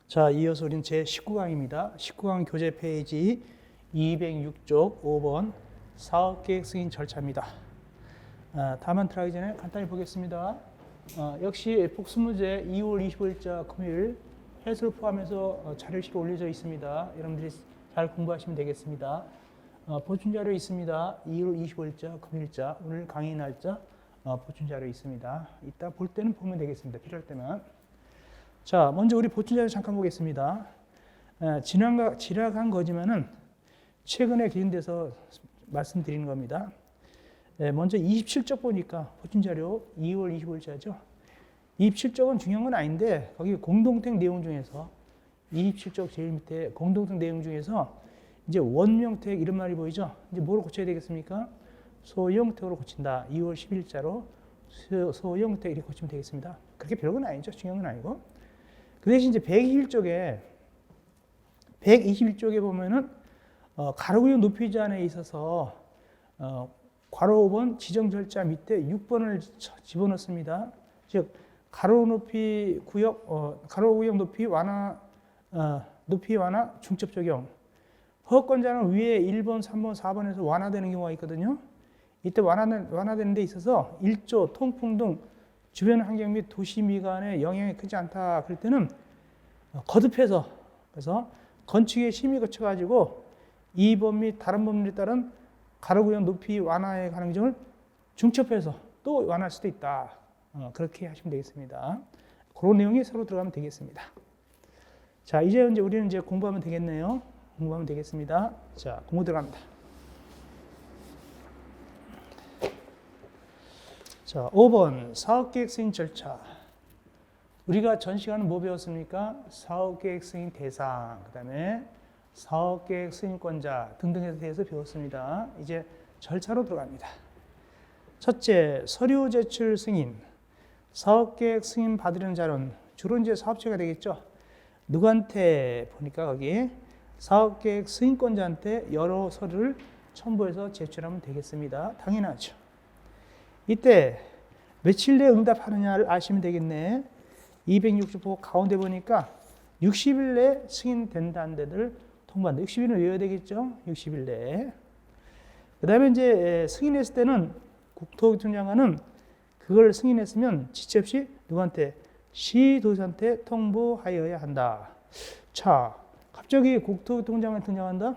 자, 이어서 우리는 제 19강입니다. 19강 교재 페이지 206쪽 5번 사업계획 승인 절차입니다. 다만 들어가기 전에 간단히 보겠습니다. 역시 복습문제 2월 25일자 금요일 해설을 포함해서 자료실이 올려져 있습니다. 여러분들이 잘 공부하시면 되겠습니다. 보충 자료 있습니다. 2월 25일자 금요일자 오늘 강의 날짜 보충 자료 있습니다. 이따 볼 때는 보면 되겠습니다. 필요할 때만. 자, 먼저 우리 보충 자료 잠깐 보겠습니다. 지나간 거지만은 최근에 기준돼서 말씀드리는 겁니다. 먼저 27쪽 보니까 보충 자료 2월 25일자죠. 27쪽은 중요한 건 아닌데 거기 공동택 내용 중에서 27쪽 제일 밑에 공동택 내용 중에서 이제 원명택 이런 말이 보이죠. 이제 뭐로 고쳐야 되겠습니까? 소형택으로 고친다. 2월 10일자로 소형택 이렇게 고치면 되겠습니다. 그렇게 별건 아니죠. 중요한 건 아니고. 그 대신 이제 121쪽에 보면은 가로구역 높이 제한에 있어서 괄호 5번 지정 절차 밑에 6번을 집어넣습니다. 즉 가로구역 높이 완화 중첩 적용. 허가권자는 위에 1번, 3번, 4번에서 완화되는 경우가 있거든요. 이때 완화되는 데 있어서 1조, 통풍 등 주변 환경 및 도시 미관에 영향이 크지 않다. 그럴 때는 거듭해서 그래서 건축에 심의 거쳐가지고 2번 및 다른 법률에 따른 가로구역 높이 완화에 관한 규정을 중첩해서 또 완화할 수도 있다. 그렇게 하시면 되겠습니다. 그런 내용이 서로 들어가면 되겠습니다. 자, 이제 우리는 이제 공부하면 되겠네요. 공부하면 되겠습니다. 자, 공부 들어갑니다. 자, 5번 사업계획 승인 절차. 우리가 전 시간은 뭐 배웠습니까? 사업계획 승인 대상, 그 다음에 사업계획 승인권자 등등에 대해서 배웠습니다. 이제 절차로 들어갑니다. 첫째, 서류 제출 승인. 사업계획 승인 받으려는 자료는 주로 이제 사업체가 되겠죠. 누구한테 보니까 거기 사업계획 승인권자한테 여러 서류를 첨부해서 제출하면 되겠습니다. 당연하죠. 이때 며칠 내에 응답하느냐를 아시면 되겠네. 260호 가운데 보니까 60일 내에 승인된다는 데들 통보한다. 60일은 외워야 되겠죠? 60일 내에. 그 다음에 이제 승인했을 때는 국토교통부 장관은 그걸 승인했으면 지체 없이 누구한테? 시도지사한테 통보하여야 한다. 자, 갑자기 국토교통부 장관이 등장한다?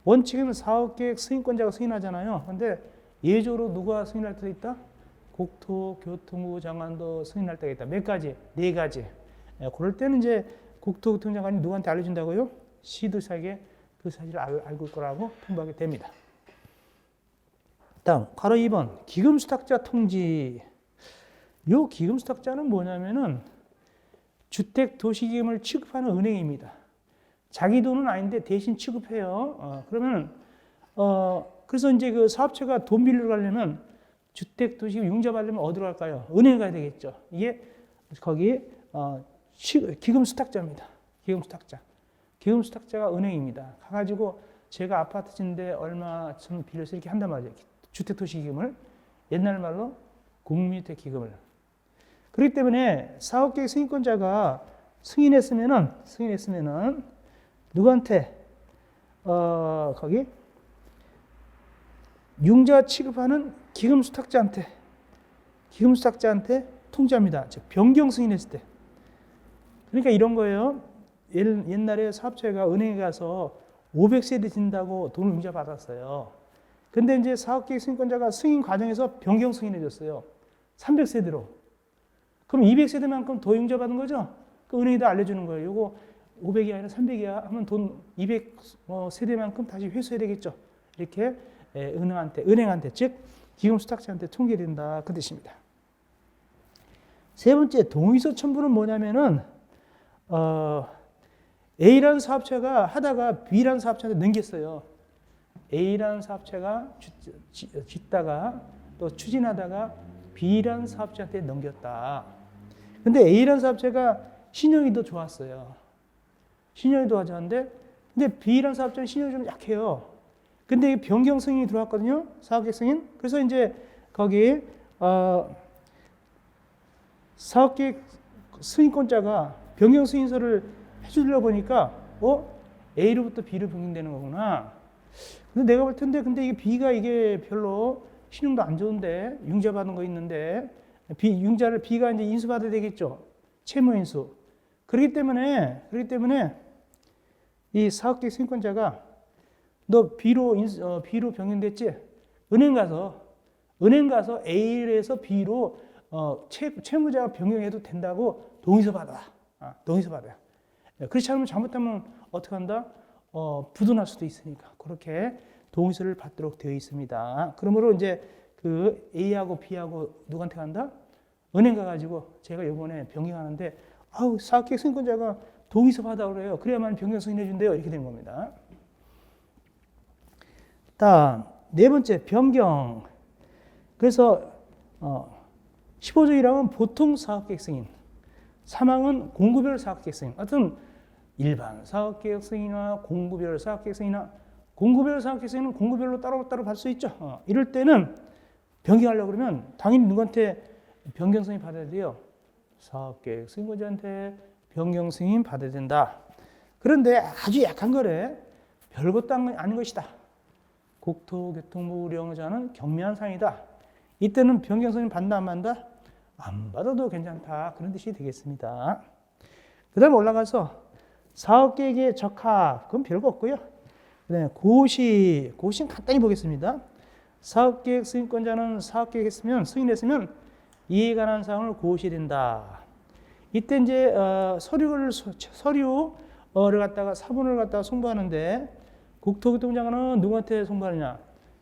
원칙에는 사업계획 승인권자가 승인하잖아요. 그런데 예조로 누가 승인할 때가 있다? 국토교통부 장관도 승인할 때가 있다. 몇 가지? 4가지. 그럴 때는 이제 국토교통부 장관이 누구한테 알려준다고요? 시도지사에게 그 사실을 알고 있을 거라고 통보하게 됩니다. 다음, 괄호 2번. 기금수탁자 통지. 요 기금수탁자는 뭐냐면은 주택도시기금을 취급하는 은행입니다. 자기 돈은 아닌데 대신 취급해요. 그러면 그래서 이제 그 사업체가 돈 빌리러 가려면 주택도시기금 융자받으려면 어디로 갈까요? 은행 가야 되겠죠. 이게 거기 기금수탁자입니다. 기금수탁자가 은행입니다. 가가지고 제가 아파트 짓는데 얼마 좀 빌려서 이렇게 한단 말이에요. 주택도시기금을 옛날 말로 국민주택기금을. 그렇기 때문에 사업계획 승인권자가 승인했으면은 누구한테 거기 융자 취급하는 기금수탁자한테 통지합니다. 즉 변경 승인했을 때. 그러니까 이런 거예요. 옛날에 사업체가 은행에 가서 500세대 진다고 돈을 융자 받았어요. 근데 이제 사업계획 승인권자가 승인 과정에서 변경 승인해 줬어요. 300세대로. 그럼 200세대만큼 더 융자 받은 거죠? 그 은행에다 알려주는 거예요. 이거 500이 아니라 300이야 하면 돈 200세대만큼 다시 회수해야 되겠죠. 이렇게 은행한테 즉 기금수탁자한테 통계된다 그 뜻입니다. 세 번째 동의서 첨부는 뭐냐면은 A라는 사업체가 하다가 B라는 사업체한테 넘겼어요. A라는 사업체가 짓다가 또 추진하다가 B라는 사업체한테 넘겼다. 근데 A라는 사업체가 신용이 더 좋았어요. 신용이 더 좋았는데 근데 B라는 사업체는 신용이 좀 약해요. 근데 변경 승인이 들어왔거든요. 사업계획 승인. 그래서 이제 거기 사업계획 승인권자가 변경 승인서를 해주려 보니까 A로부터 B로 변경되는 거구나. 근데 내가 볼 텐데 근데 이게 B가 이게 별로 신용도 안 좋은데 융자 받은 거 있는데 융자를 B가 이제 인수 받아야 되겠죠. 채무 인수. 그렇기 때문에 이 사업계획 승인권자가 너 B로 변경됐지? 은행 가서 A에서 B로 채무자가 변경해도 된다고 동의서 받아. 동의서 받아요. 그렇지 않으면 잘못하면 어떻게 한다? 부도날 수도 있으니까 그렇게 동의서를 받도록 되어 있습니다. 그러므로 이제 그 A하고 B하고 누구한테 간다? 은행 가가지고 제가 이번에 변경하는데 사업계획 승인권자가 동의서 받아 그래요. 그래야만 변경 승인해 준대요. 이렇게 되는 겁니다. 다음 네 번째 변경. 그래서 15조 1항은 보통 사업계획 승인, 3항은 공구별 사업계획 승인. 하여튼 일반 사업계획 승인이나 공구별 사업계획 승인이나 공구별 사업계획 승인은 공구별로 따로따로 받을 수 있죠. 이럴 때는 변경하려고 그러면 당연히 누구한테 변경 승인 받아야 돼요? 사업계획 승인권자한테 변경 승인 받아야 된다. 그런데 아주 약한 거래. 별것도 아닌 것이다. 국토교통부 운영자는 경미한 사항이다. 이때는 변경 승인 받나 안 받나? 안 받아도 괜찮다. 그런 뜻이 되겠습니다. 그 다음에 올라가서 사업계획의 적합. 그건 별거 없고요. 그다음에 고시. 고시는 간단히 보겠습니다. 사업계획 승인권자는 사업계획 승인했으면 이에 관한 사항을 고시된다. 이때 이제 서류를 갖다가 사본을 갖다가 송부하는데 국토교통장관은 누구한테 송부하느냐?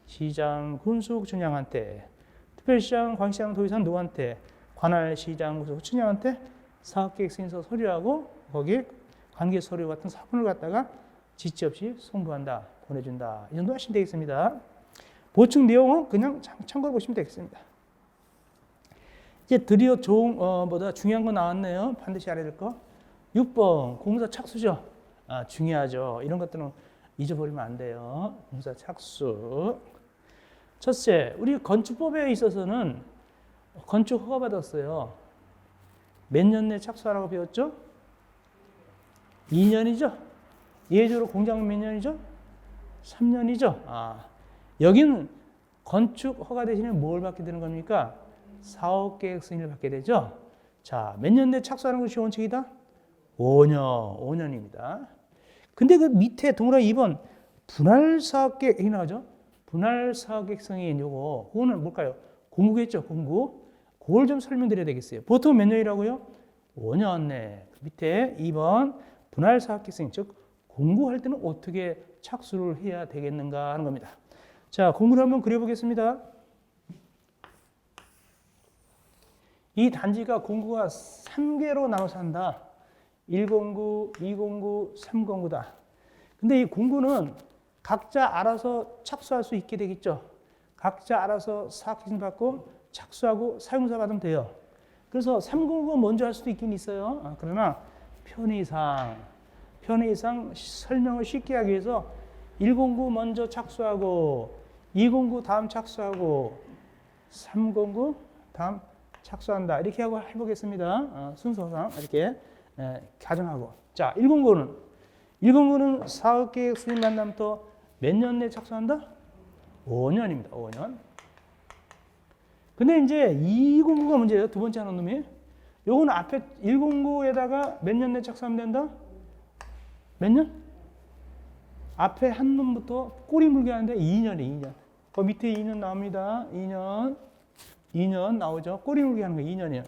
시장, 군수, 구청장한테. 특별시장, 광시장, 도의사는 누구한테? 관할 시장, 군수, 구청장한테 사업계획 승인서 서류하고 거기에 관계 서류 같은 사본을 갖다가 지체 없이 송부한다, 보내준다. 이 정도 하시면 되겠습니다. 보충 내용은 그냥 참고해 보시면 되겠습니다. 이제 드디어 중요한 거 나왔네요. 반드시 알아야 될 거. 6번 공사 착수죠. 중요하죠. 이런 것들은 잊어버리면 안 돼요. 공사 착수. 첫째, 우리 건축법에 있어서는 건축 허가 받았어요. 몇 년 내 착수하라고 배웠죠? 2년이죠. 예외적으로 공장은 몇 년이죠? 3년이죠. 여기는 건축 허가 대신에 뭘 받게 되는 겁니까? 사업계획 승인을 받게 되죠. 자, 몇 년 내 착수하는 것이 원칙이다? 5년입니다. 근데 그 밑에 동그라미 2번 분할사업계획이 나오죠. 분할사업계획 승인 그거는 뭘까요? 공구겠죠. 공구. 그걸 좀 설명드려야 되겠어요. 보통 몇 년이라고요? 5년 내. 밑에 2번 분할사업계획 승인, 즉 공구할 때는 어떻게 착수를 해야 되겠는가 하는 겁니다. 자, 공구를 한번 그려보겠습니다. 이 단지가 공구가 3개로 나눠서 한다. 1공구, 2공구, 3공구다. 근데 이 공구는 각자 알아서 착수할 수 있게 되겠죠. 각자 알아서 사업계획 받고 착수하고 사용자 받으면 돼요. 그래서 3공구가 먼저 할 수도 있긴 있어요. 그러나 편의상 설명을 쉽게 하기 위해서 1공구 먼저 착수하고 2공구 다음 착수하고 3공구 다음 착수한다. 이렇게 하고 해보겠습니다. 순서상 이렇게 가정하고. 자, 1공구는 사업계획 승인 만남부터 몇 년 내에 착수한다? 5년입니다. 5년. 근데 이제 2공구가 문제예요. 두 번째 하는 놈이. 요거는 앞에 1공구에다가 몇 년 내에 착수하면 된다? 몇 년? 앞에 한 놈부터 꼬리 물게 하는데 2년이에요. 2년. 그 밑에 2년 나옵니다. 2년 나오죠. 꼬리 물게 하는 거 2년이에요.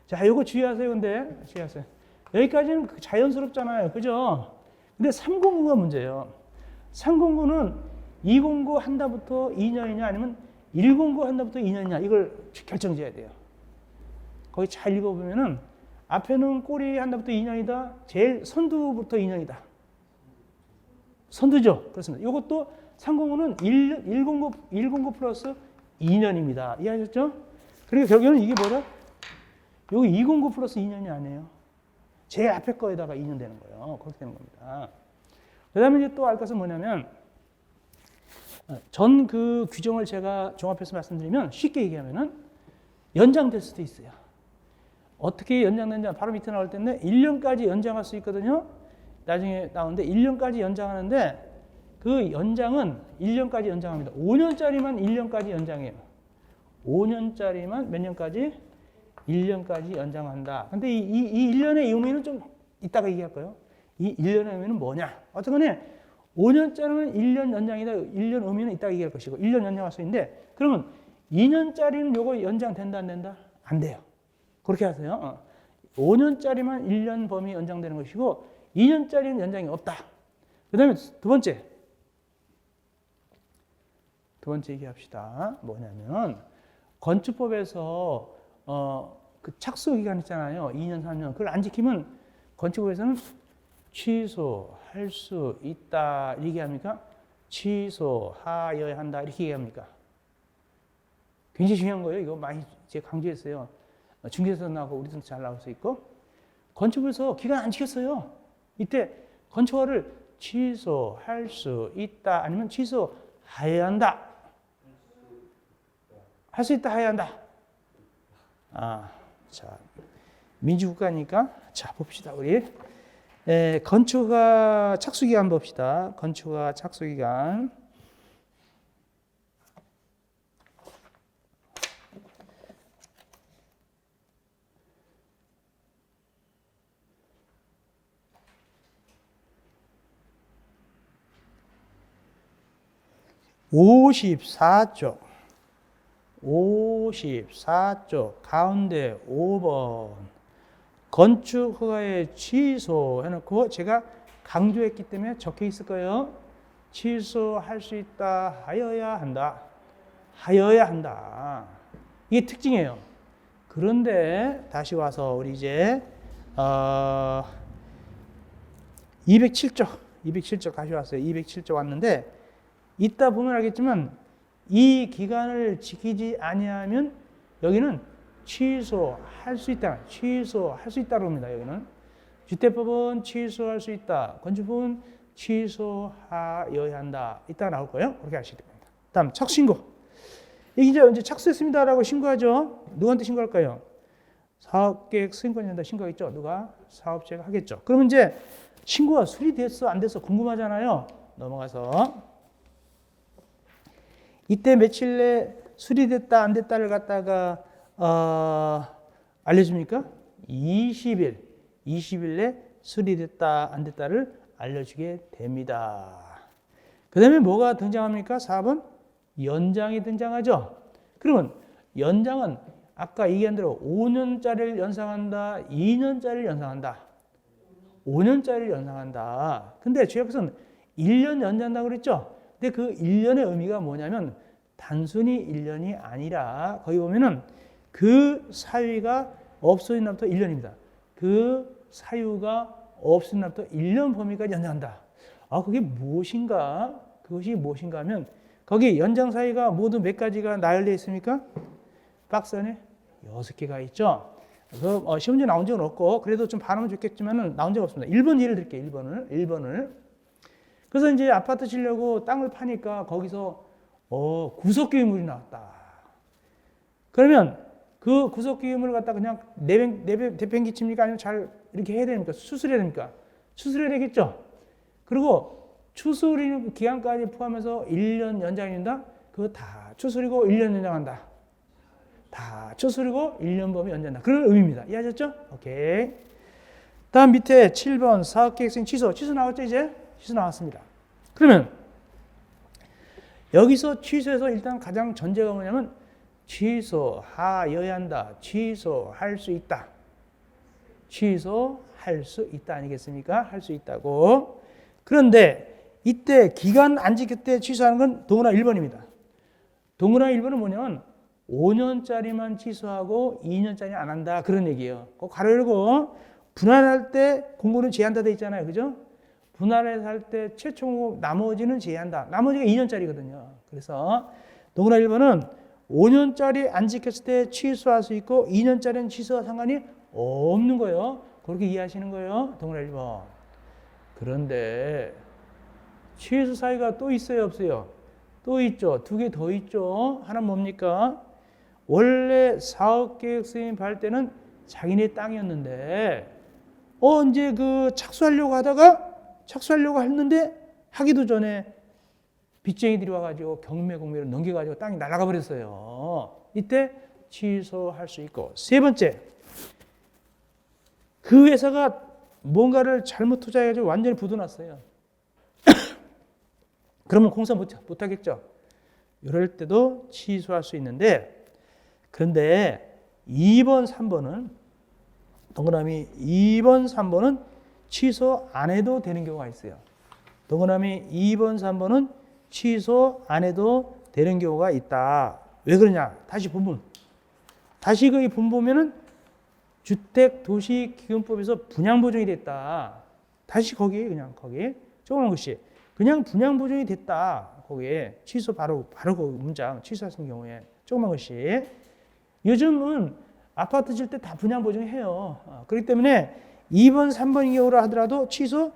자, 요거 주의하세요. 근데 주의하세요. 여기까지는 자연스럽잖아요. 그죠? 근데 3공구가 문제예요. 3공구는 2공구 한다부터 2년이냐 아니면 1공구 한다부터 2년이냐 이걸 결정지어야 돼요. 거기 잘 읽어보면은 앞에는 꼬리 한다부터 2년이다. 제일 선두부터 2년이다. 선두죠. 그렇습니다. 이것도 3공구는 1공구 플러스 2년입니다. 이해하셨죠? 그러니까 결국에는 이게 뭐다? 여기 2공구 플러스 2년이 아니에요. 제일 앞에 거에다가 2년 되는 거예요. 그렇게 되는 겁니다. 그 다음에 이제 또 알 것은 뭐냐면, 전 그 규정을 제가 종합해서 말씀드리면 쉽게 얘기하면은 연장될 수도 있어요. 어떻게 연장되는지 바로 밑에 나올 텐데 1년까지 연장할 수 있거든요. 나중에 나오는데 1년까지 연장하는데 그 연장은 1년까지 연장합니다. 5년짜리만 1년까지 연장해요. 5년짜리만 몇 년까지? 1년까지 연장한다. 근데 이 1년의 의미는 좀 이따가 얘기할 거예요. 이 1년의 의미는 뭐냐? 어쨌거나 5년짜리는 1년 연장이다. 1년 의미는 이따가 얘기할 것이고 1년 연장할 수 있는데 그러면 2년짜리는 요거 연장된다 안 된다? 안 돼요. 그렇게 하세요. 5년짜리만 1년 범위 연장되는 것이고 2년짜리는 연장이 없다. 그 다음에 두 번째 얘기합시다. 뭐냐면 건축법에서 그 착수 기간 있잖아요. 2년, 3년. 그걸 안 지키면 건축법에서는 취소할 수 있다. 이렇게 합니까? 취소하여야 한다. 이렇게 얘기합니까? 굉장히 중요한 거예요. 이거 많이 제가 강조했어요. 중개에서 나오고 우리도 잘 나올 수 있고. 건축에서 기간 안 지켰어요. 이때 건축허를 취소할 수 있다. 아니면 취소하여야 한다. 할 수 있다. 해야 한다. 자, 민주국가니까 자 봅시다. 우리 건축허 착수기간 봅시다. 건축허 착수기간. (54쪽) 가운데 5번 건축허가의 취소 해놓고 제가 강조했기 때문에 적혀 있을 거예요. 취소할 수 있다. 하여야 한다. 이게 특징이에요. 그런데 다시 와서 우리 이제 207쪽 다시 왔어요. 207쪽 왔는데 이따 보면 알겠지만 이 기간을 지키지 아니하면 여기는 취소할 수 있다. 취소할 수 있다고 합니다. 여기는 주택법은 취소할 수 있다. 건축법은 취소하여야 한다. 이따 나올 거예요. 그렇게 하시면 됩니다. 다음 착신고. 이제 착수했습니다라고 신고하죠. 누구한테 신고할까요? 사업계획 승인권자한테 신고하겠죠. 누가? 사업자가 하겠죠. 그러면 이제 신고가 수리됐어 안 됐어 궁금하잖아요. 넘어가서 이때 며칠 내 수리됐다 안 됐다를 갖다가 알려줍니까? 20일 내 수리됐다 안 됐다를 알려주게 됩니다. 그 다음에 뭐가 등장합니까? 4번 연장이 등장하죠. 그러면 연장은 아까 얘기한 대로 5년짜리를 연상한다, 2년짜리를 연상한다, 5년짜리를 연상한다. 근데 주역에서는 1년 연장한다고 그랬죠. 근데 그 1년의 의미가 뭐냐면 단순히 1년이 아니라 거기 보면은 그 사유가 없어진 날부터 1년입니다. 그 사유가 없어진 날부터 1년 범위까지 연장한다. 그게 무엇인가? 그것이 무엇인가 하면 거기 연장 사유가 모두 몇 가지가 나열되어 있습니까? 박스 안에 6개가 있죠. 그래서 시험지에 나온 적은 없고 그래도 좀 반응은 좋겠지만 나온 적 없습니다. 1번 예를 들게요. 1번을. 그래서 이제 아파트 지려고 땅을 파니까 거기서 구석기유물이 나왔다. 그러면 그 구석기유물을 갖다 그냥 내팽개칩니까? 아니면 잘 이렇게 해야 됩니까? 수술해야 됩니까? 수술해야 되겠죠. 그리고 추수리 기간까지 포함해서 1년 연장입니다. 그거 다 추수리고 1년 연장한다. 다 추수리고 1년 범위 연장한다. 그런 의미입니다. 이해하셨죠? 오케이. 다음 밑에 7번 사업계획서인 취소 나왔죠 이제? 취소 나왔습니다. 그러면 여기서 취소해서 일단 가장 전제가 뭐냐면 취소하여야 한다. 취소할 수 있다. 취소할 수 있다 아니겠습니까? 할 수 있다고. 그런데 이때 기간 안 지킬 때 취소하는 건 동그라 1번입니다. 동그라 1번은 뭐냐면 5년짜리만 취소하고 2년짜리 안 한다. 그런 얘기예요. 꼭 가로 열고 분할할 때 공고는 제한다 돼 있잖아요. 그죠? 분할해서 할 때 최초 나머지는 제한다. 나머지가 2년짜리거든요. 그래서 동그라 1번은 5년짜리 안 지켰을 때 취소할 수 있고 2년짜리는 취소와 상관이 없는 거예요. 그렇게 이해하시는 거예요. 동그라 1번. 그런데 취소 사유가 또 있어요, 없어요? 또 있죠. 2개 더 있죠. 하나는 뭡니까? 원래 사업계획 승인 받을 때는 자기네 땅이었는데 이제 그 착수하려고 하다가 착수하려고 했는데 하기도 전에 빚쟁이들이 와가지고 경매 공매로 넘겨가지고 땅이 날아가 버렸어요. 이때 취소할 수 있고, 세 번째, 그 회사가 뭔가를 잘못 투자해가지고 완전히 부도났어요. 그러면 공사 못하겠죠. 이럴 때도 취소할 수 있는데, 그런데 2번, 3번은 동그라미 2번, 3번은 취소 안 해도 되는 경우가 있어요. 동그라미 2번, 3번은 취소 안 해도 되는 경우가 있다. 왜 그러냐? 다시 본문. 다시 그 본 보면은 주택도시기금법에서 분양보증이 됐다. 다시 거기 그냥 거기 조그만 것이 그냥 분양보증이 됐다. 거기에 취소 바로 그 문장 취소하신 경우에 조그만 것이 요즘은 아파트 질 때 다 분양보증해요. 그렇기 때문에 2번, 3번 경우라 하더라도 취소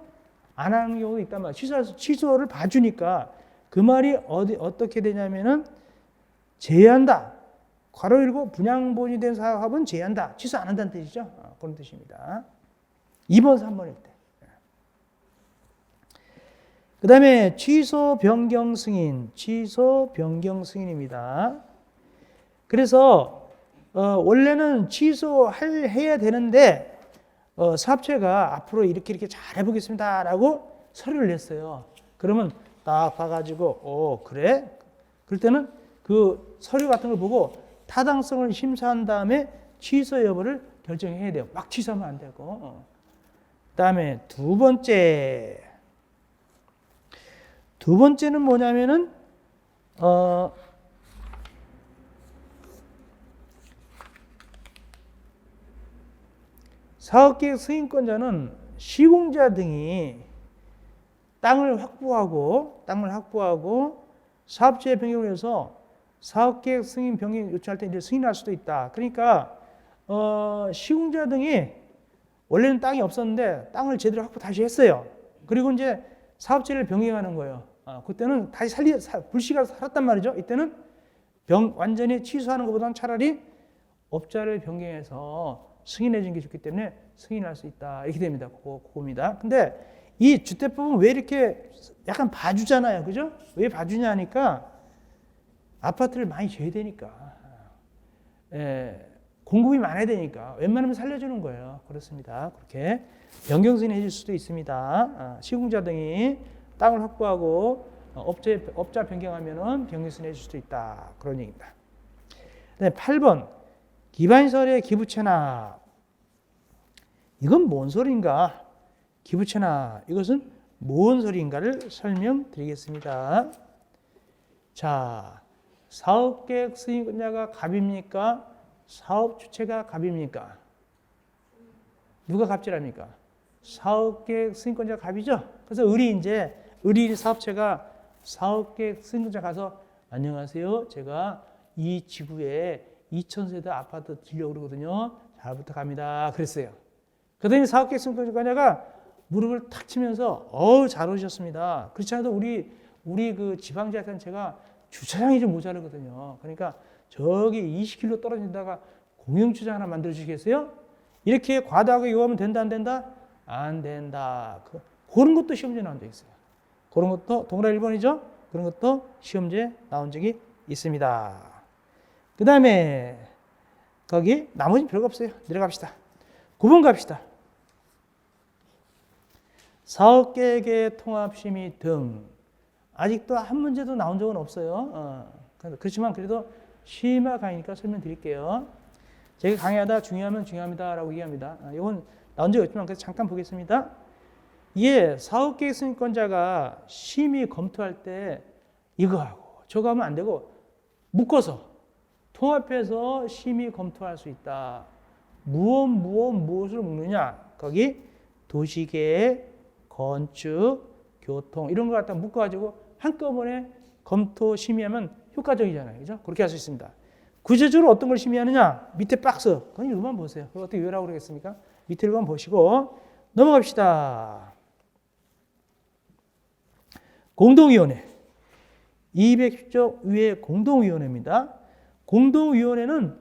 안 하는 경우도 있단 말이에요. 취소를 봐주니까 그 말이 어떻게 되냐면은 제외한다. 괄호 열고 분양보증이 된 사업은 제외한다. 취소 안 한다는 뜻이죠. 그런 뜻입니다. 2번, 3번일 때. 그 다음에 취소 변경 승인. 취소 변경 승인입니다. 그래서 원래는 취소해야 되는데 사업체가 앞으로 이렇게 잘 해보겠습니다 라고 서류를 냈어요. 그러면 딱 봐가지고 그래? 그럴 때는 그 서류 같은 걸 보고 타당성을 심사한 다음에 취소 여부를 결정해야 돼요. 막 취소하면 안 되고. 그 다음에 두 번째는 뭐냐면은 사업계획 승인권자는 시공자 등이 땅을 확보하고 사업체 변경을 해서 사업계획 승인 변경 요청할 때 이제 승인할 수도 있다. 그러니까 시공자 등이 원래는 땅이 없었는데 땅을 제대로 확보 다시 했어요. 그리고 이제 사업체를 변경하는 거예요. 그때는 다시 불씨가 살았단 말이죠. 이때는 완전히 취소하는 것보다는 차라리 업자를 변경해서 승인해 준 게 좋기 때문에 승인할 수 있다. 이렇게 됩니다. 그겁니다. 근데 이 주택법은 왜 이렇게 약간 봐주잖아요. 그죠? 왜 봐주냐 하니까 아파트를 많이 줘야 되니까. 공급이 많아야 되니까. 웬만하면 살려주는 거예요. 그렇습니다. 그렇게 변경 승인해 줄 수도 있습니다. 시공자 등이 땅을 확보하고 업자 변경하면은 변경 승인해 줄 수도 있다. 그런 얘기입니다. 네, 8번. 기반시설의 기부 체납. 이건 뭔 소리인가? 기부 체납. 이것은 뭔 소리인가를 설명드리겠습니다. 자, 사업계획 승인권자가 갑입니까? 사업 주체가 갑입니까? 누가 갑질합니까? 사업계획 승인권자가 갑이죠. 그래서 의리 사업체가 사업계획 승인권자 가서 안녕하세요. 제가 이 지구에 2,000세대 아파트 지려고 그러거든요. 잘 부탁합니다. 그랬어요. 그러더니 사업계획 승인권자가 무릎을 탁 치면서 잘 오셨습니다. 그렇지 않아도 우리 그 지방자치단체가 주차장이 좀 모자르거든요. 그러니까 저기 20km 떨어진다가 공영주차장 하나 만들어 주시겠어요? 이렇게 과도하게 요구하면 된다 안 된다? 안 된다. 그런 것도 시험지에 나온 적이 있어요. 그런 것도 동그라미 1번이죠? 그런 것도 시험지에 나온 적이 있습니다. 그 다음에 거기 나머지는 별거 없어요. 내려갑시다. 9번 갑시다. 사업계획의 통합심의 등 아직도 한 문제도 나온 적은 없어요. 그렇지만 그래도 심화 강의니까 설명드릴게요. 제가 강의하다 중요하면 중요합니다라고 얘기합니다. 이건 나온 적이 없지만 그래서 잠깐 보겠습니다. 이게 사업계획 승인권자가 심의 검토할 때 이거 하고 저거 하면 안 되고 묶어서 통합해서 심의 검토할 수 있다. 무엇을 묶느냐? 거기 도시계획, 건축, 교통 이런 걸 갖다 묶어가지고 한꺼번에 검토 심의하면 효과적이잖아요. 그죠? 그렇게 할 수 있습니다. 구체적으로 어떤 걸 심의하느냐? 밑에 박스. 그건 이거만 보세요. 그걸 어떻게 외우라고 그러겠습니까? 밑에 이거만 보시고 넘어갑시다. 공동위원회. 210조 위에 공동위원회입니다. 공동위원회는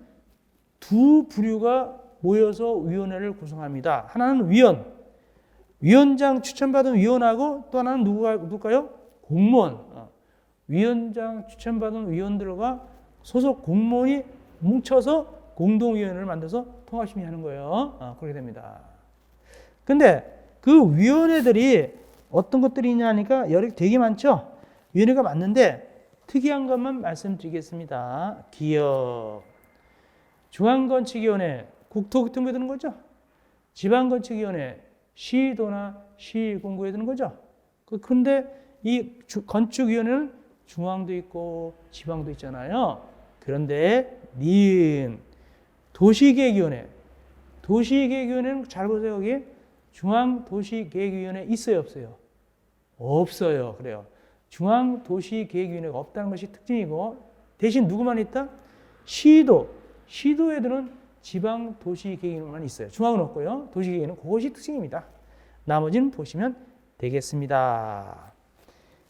두 부류가 모여서 위원회를 구성합니다. 하나는 위원, 위원장 추천받은 위원하고 또 하나는 누굴까요? 공무원. 위원장 추천받은 위원들과 소속 공무원이 뭉쳐서 공동위원회를 만들어서 통합심의하는 거예요. 그렇게 됩니다. 근데 그 위원회들이 어떤 것들이 있냐 하니까 여러 되게 많죠. 위원회가 많는데 특이한 것만 말씀드리겠습니다. 기업, 중앙건축위원회, 국토교통부에 드는 거죠. 지방건축위원회, 시도나 시공구에 드는 거죠. 그런데 이 건축위원회는 중앙도 있고 지방도 있잖아요. 그런데 니은 도시계획위원회, 도시계획위원회는 잘 보세요. 여기 중앙도시계획위원회 있어요, 없어요? 없어요. 그래요. 중앙도시계획위원회가 없다는 것이 특징이고 대신 누구만 있다? 시도에들은 지방도시계획위원회만 있어요. 중앙은 없고요. 도시계획위원회는 그것이 특징입니다. 나머지는 보시면 되겠습니다.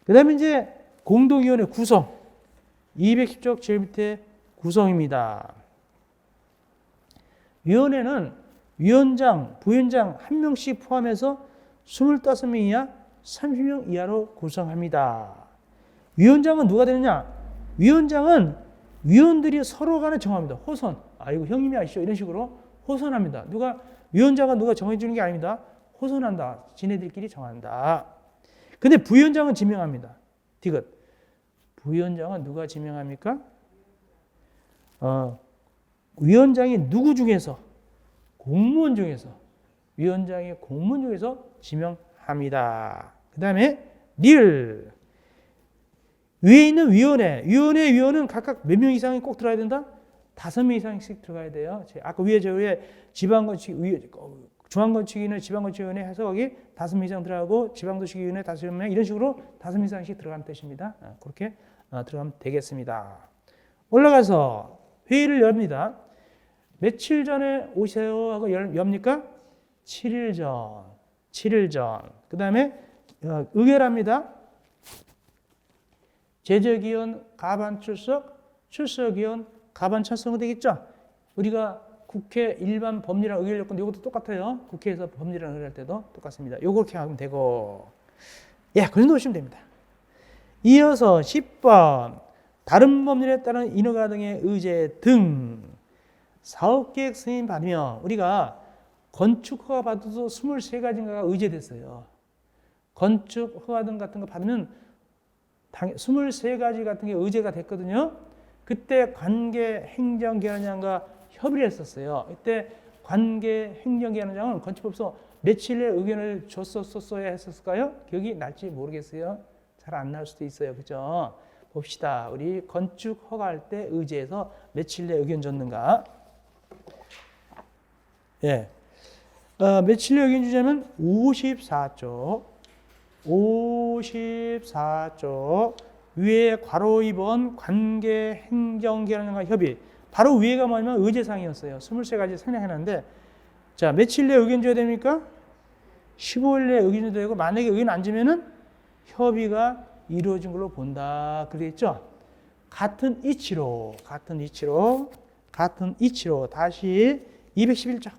그 다음에 이제 공동위원회 구성 210쪽 제일 밑에 구성입니다. 위원회는 위원장, 부위원장 한 명씩 포함해서 25명 이하, 30명 이하로 구성합니다. 위원장은 누가 되느냐? 위원장은 위원들이 서로 간에 정합니다. 호선. 이거 형님이 아시죠? 이런 식으로 호선합니다. 위원장은 누가 정해주는 게 아닙니다. 호선한다. 지네들끼리 정한다. 근데 부위원장은 지명합니다. 디귿. 부위원장은 누가 지명합니까? 위원장이 누구 중에서? 공무원 중에서. 위원장이 공무원 중에서 지명합니다. 그 다음에 릴. 위에 있는 위원은 각각 몇 명 이상이 꼭 들어야 된다? 5명 이상씩 들어가야 돼요. 아까 위에 중앙건축위원회, 지방건축위원회 해서 거기 5명 이상 들어가고 지방도시위원회 5명 이런 식으로 5명 이상씩 들어가는 뜻입니다. 그렇게 들어가면 되겠습니다. 올라가서 회의를 엽니다. 며칠 전에 오세요 하고 엽니까? 7일 전. 그 다음에 의결합니다. 제적위원 가반 출석위원 가반 찬성은 되겠죠? 우리가 국회 일반 법률안 의결 요건 이것도 똑같아요. 국회에서 법률안 의결할 때도 똑같습니다. 요렇게 하면 되고, 그 정도 보시면 됩니다. 이어서 10번 다른 법률에 따른 인허가 등의 의제 등 사업계획 승인 받으면 우리가 건축허가 받아도 23가지인가가 의제됐어요. 건축허가 등 같은 거 받으면 23가지 같은 게 의제가 됐거든요. 그때 관계행정기관장과 협의를 했었어요. 이때 관계행정기관장은 건축법서 며칠 내에 의견을 줬었어야 했었을까요? 기억이 날지 모르겠어요. 잘 안 날 수도 있어요. 그죠? 봅시다. 우리 건축 허가할 때 의제에서 며칠 내에 의견 줬는가? 며칠 내에 의견 주자면 54쪽 위에 괄호 2번 관계행정기관장과 협의. 바로 위에가 뭐냐면 의제사항이었어요. 23가지 생략해놨는데, 자, 며칠 내에 의견 줘야 됩니까? 15일 내에 의견 줘야 되고, 만약에 의견 안 주면은 협의가 이루어진 걸로 본다. 그랬죠? 같은 이치로 다시 211쪽.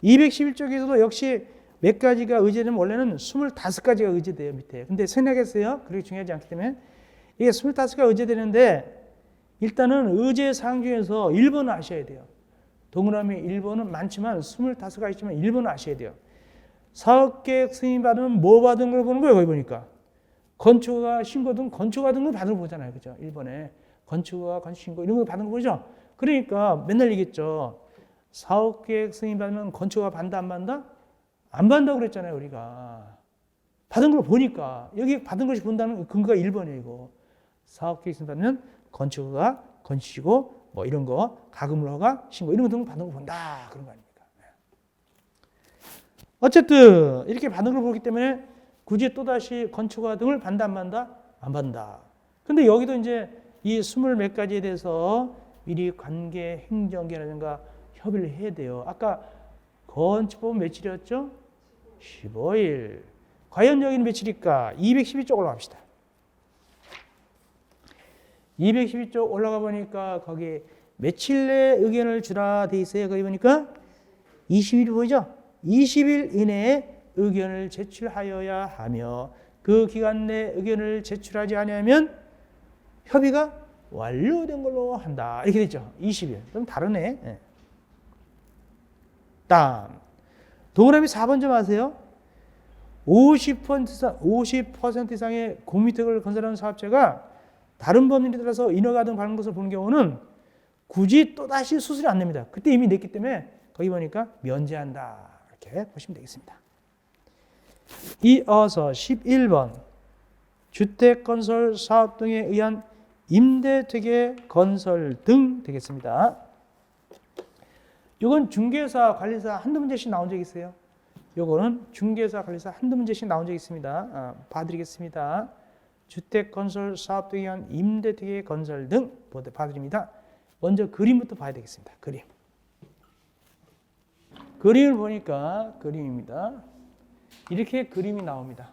211쪽에서도 역시 몇 가지가 의제되면 원래는 25가지가 의제돼요, 밑에. 근데 생략했어요. 그렇게 중요하지 않기 때문에. 이게 25가지가 의제되는데, 일단은 의제 사항 중에서 1번은 아셔야 돼요. 동그라미 1번은 많지만 25가지 있지만 1번은 아셔야 돼요. 사업계획 승인 받으면 뭐 받은 걸 보는 거예요, 거기 보니까. 건축허가 신고 등 건축허가 등을 받은 걸 보잖아요. 그죠? 1번에. 건축허가, 건축신고 이런 거 받은 거 보죠? 그러니까 맨날 얘기했죠. 사업계획 승인 받으면 건축허가 받는다, 안 받는다? 안 받는다고 그랬잖아요, 우리가. 받은 걸 보니까. 여기 받은 것이 본다는 근거가 1번이에요, 이거. 사업계획 승인 받으면 건축허가, 건축이고, 뭐 이런 거, 가금허가, 신고 이런 거 등 받은 걸 본다. 그런 거 아닙니까? 어쨌든, 이렇게 받은 걸 보기 때문에 굳이 또다시 건축허가 등을 받는다, 안 받는다? 안 받는다. 근데 여기도 이제 이 20몇 가지에 대해서 미리 관계 행정기관이라든가 협의를 해야 돼요. 아까 건축법은 며칠이었죠? 15일. 과연 여기는 며칠일까? 212쪽으로 갑시다. 212쪽 올라가 보니까 거기 며칠 내에 의견을 주라 돼 있어요. 거기 보니까 20일 보이죠? 20일 이내에 의견을 제출하여야 하며 그 기간 내 의견을 제출하지 않으면 협의가 완료된 걸로 한다. 이렇게 되죠. 20일. 좀 다르네. 네. 다음. 동그라미 4번 좀 하세요. 50% 이상의 공미택을 건설하는 사업체가 다른 법률에 따라서 인허가 등 받는 것을 보는 경우는 굳이 또다시 수수료 안 냅니다. 그때 이미 냈기 때문에 거기 보니까 면제한다. 이렇게 보시면 되겠습니다. 이어서 11번 주택건설 사업 등에 의한 임대택의 건설 등 되겠습니다. 이건 중개사, 관리사 한두 문제씩 나온 적 있어요. 요거는 중개사, 관리사 한두 문제씩 나온 적 있습니다. 봐드리겠습니다. 주택건설 사업 등에 의한 임대택의 건설 등 봐드립니다. 먼저 그림부터 봐야 되겠습니다. 그림. 그림을 보니까 그림입니다. 이렇게 그림이 나옵니다.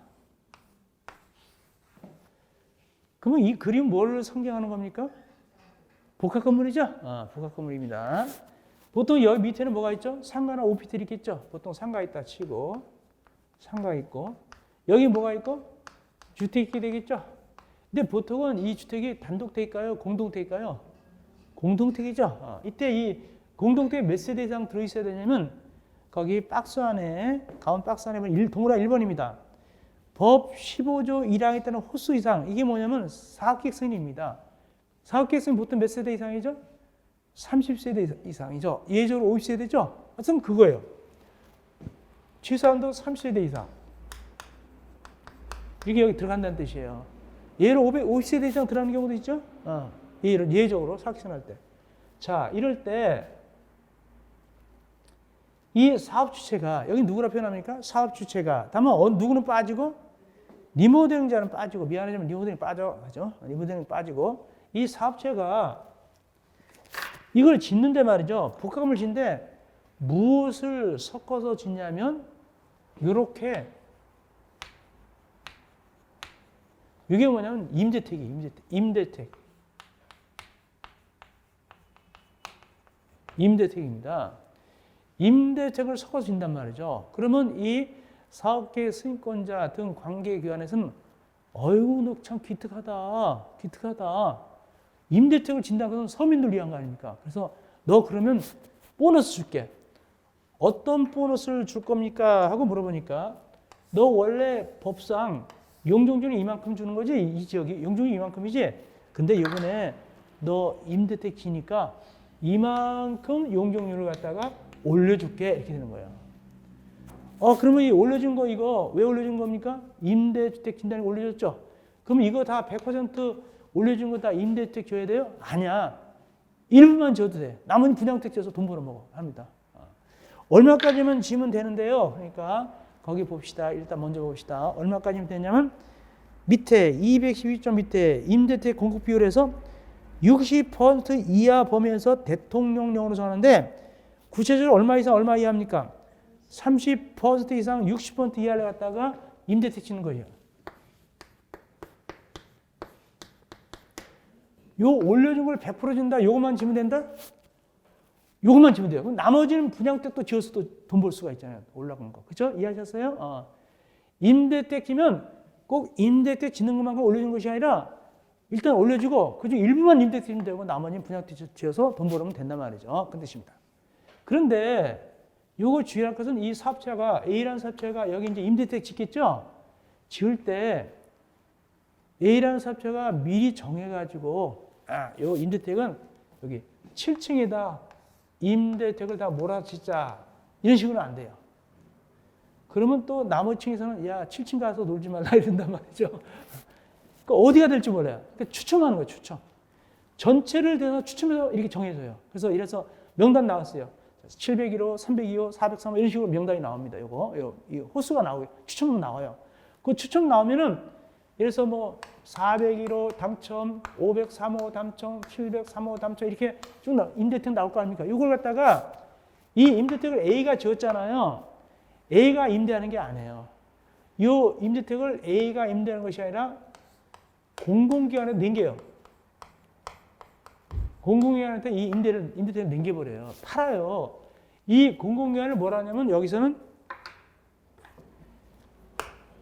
그러면 이 그림 뭘 상징하는 겁니까? 복합 건물이죠? 복합 건물입니다. 보통 여기 밑에는 뭐가 있죠? 상가나 오피스텔이 있겠죠? 보통 상가 있다 치고 상가 있고 여기 뭐가 있고? 주택이 되겠죠? 근데 보통은 이 주택이 단독택일까요? 공동택일까요? 공동택이죠? 이때 이 공동택에 몇 세대 이상 들어있어야 되냐면 거기 박스 안에 가운 박스 안에 보면 동그라미 1번입니다. 법 15조 1항에 따른 호수 이상 이게 뭐냐면 사업계획 승인입니다. 사업계획 승인 보통 몇 세대 이상이죠? 30세대 이상이죠. 예외적으로 50세대죠. 하여튼 그거예요. 최소한도 30세대 이상. 이게 여기 들어간다는 뜻이에요. 예로 50세대 이상 들어가는 경우도 있죠. 예외적으로 사업계획 승인할 때. 자, 이럴 때 이 사업 주체가 여기 누구라 표현합니까? 사업 주체가. 다만 누구는 빠지고 리모델링자는 빠지고 미안하지만 리모델링 빠져. 그죠? 리모델링 빠지고 이 사업체가 이걸 짓는데 말이죠. 복합건물 짓는데 무엇을 섞어서 짓냐면 이렇게 이게 뭐냐면 임대택이에요. 임대택입니다. 임대택을 섞어서 짓는단 말이죠. 그러면 이 사업계획 승인권자 등 관계기관에서는 어이구 너 참 기특하다. 임대택을 짓는다는 것은 서민들 위한 거 아닙니까? 그래서 너 그러면 보너스 줄게. 어떤 보너스를 줄 겁니까? 하고 물어보니까 너 원래 법상 용적률이 이만큼 주는 거지? 이 지역이 용적률이 이만큼이지? 근데 이번에 너 임대택 지니까 이만큼 용적률을 갖다가 올려줄게. 이렇게 되는 거예요. 그러면 이 올려준 거 이거 왜 올려준 겁니까? 임대주택 진단이 올려줬죠? 그럼 이거 다 100% 올려준 거 다 임대주택 줘야 돼요? 아니야. 일부만 줘도 돼. 나머지 분양주택 줘서 돈 벌어먹어. 합니다. 얼마까지면 지면 되는데요. 그러니까 거기 봅시다. 일단 먼저 봅시다. 얼마까지면 되냐면 밑에 212점 밑에 임대주택 공급 비율에서 60% 이하 범위에서 대통령령으로 정하는데 구체적으로 얼마 이상 얼마 이하입니까? 30% 이상 60% 이하를 갖다가 임대택 치는 거예요. 요 올려준 걸 100% 준다. 요것만 지면 된다? 요것만 지면 돼요. 그럼 나머지는 분양택도 지어서 또 돈 벌 수가 있잖아요. 올라간 거. 그죠? 이해하셨어요? 임대택 지면 꼭 임대택 짓는 것만큼 올려준 것이 아니라 일단 올려주고 그중 일부만 임대택 지면 되고 나머지는 분양택 지어서 돈 벌으면 된단 말이죠. 그 뜻입니다. 그런데 요거 주의할 것은 이 사업자가 A라는 사업자가 여기 이제 임대택 짓겠죠? 지을 때 A라는 사업자가 미리 정해가지고 요 임대택은 여기 7층에다 임대택을 다 몰아짓자 이런 식으로는 안 돼요. 그러면 또 나머지 층에서는 야 7층 가서 놀지 말라 이런단 말이죠. 그러니까 어디가 될지 몰라요. 그러니까 추첨하는 거예요. 추첨. 전체를 대해서 추첨해서 이렇게 정해줘요. 그래서 이래서 명단 나왔어요. 701호, 302호, 403호 이런 식으로 명단이 나옵니다. 이 호수가 나오고 추첨은 나와요. 그 추첨 나오면은 그래서 뭐 401호 당첨, 503호 당첨, 703호 당첨 이렇게 쭉 임대택 나올 거 아닙니까? 이걸 갖다가 이 임대택을 A가 지었잖아요. A가 임대하는 게 아니에요. 이 임대택을 A가 임대하는 것이 아니라 공공기관에 넘겨요. 공공기관한테 이 임대택을 넘겨버려요. 팔아요. 이 공공기관을 뭐라 하냐면 여기서는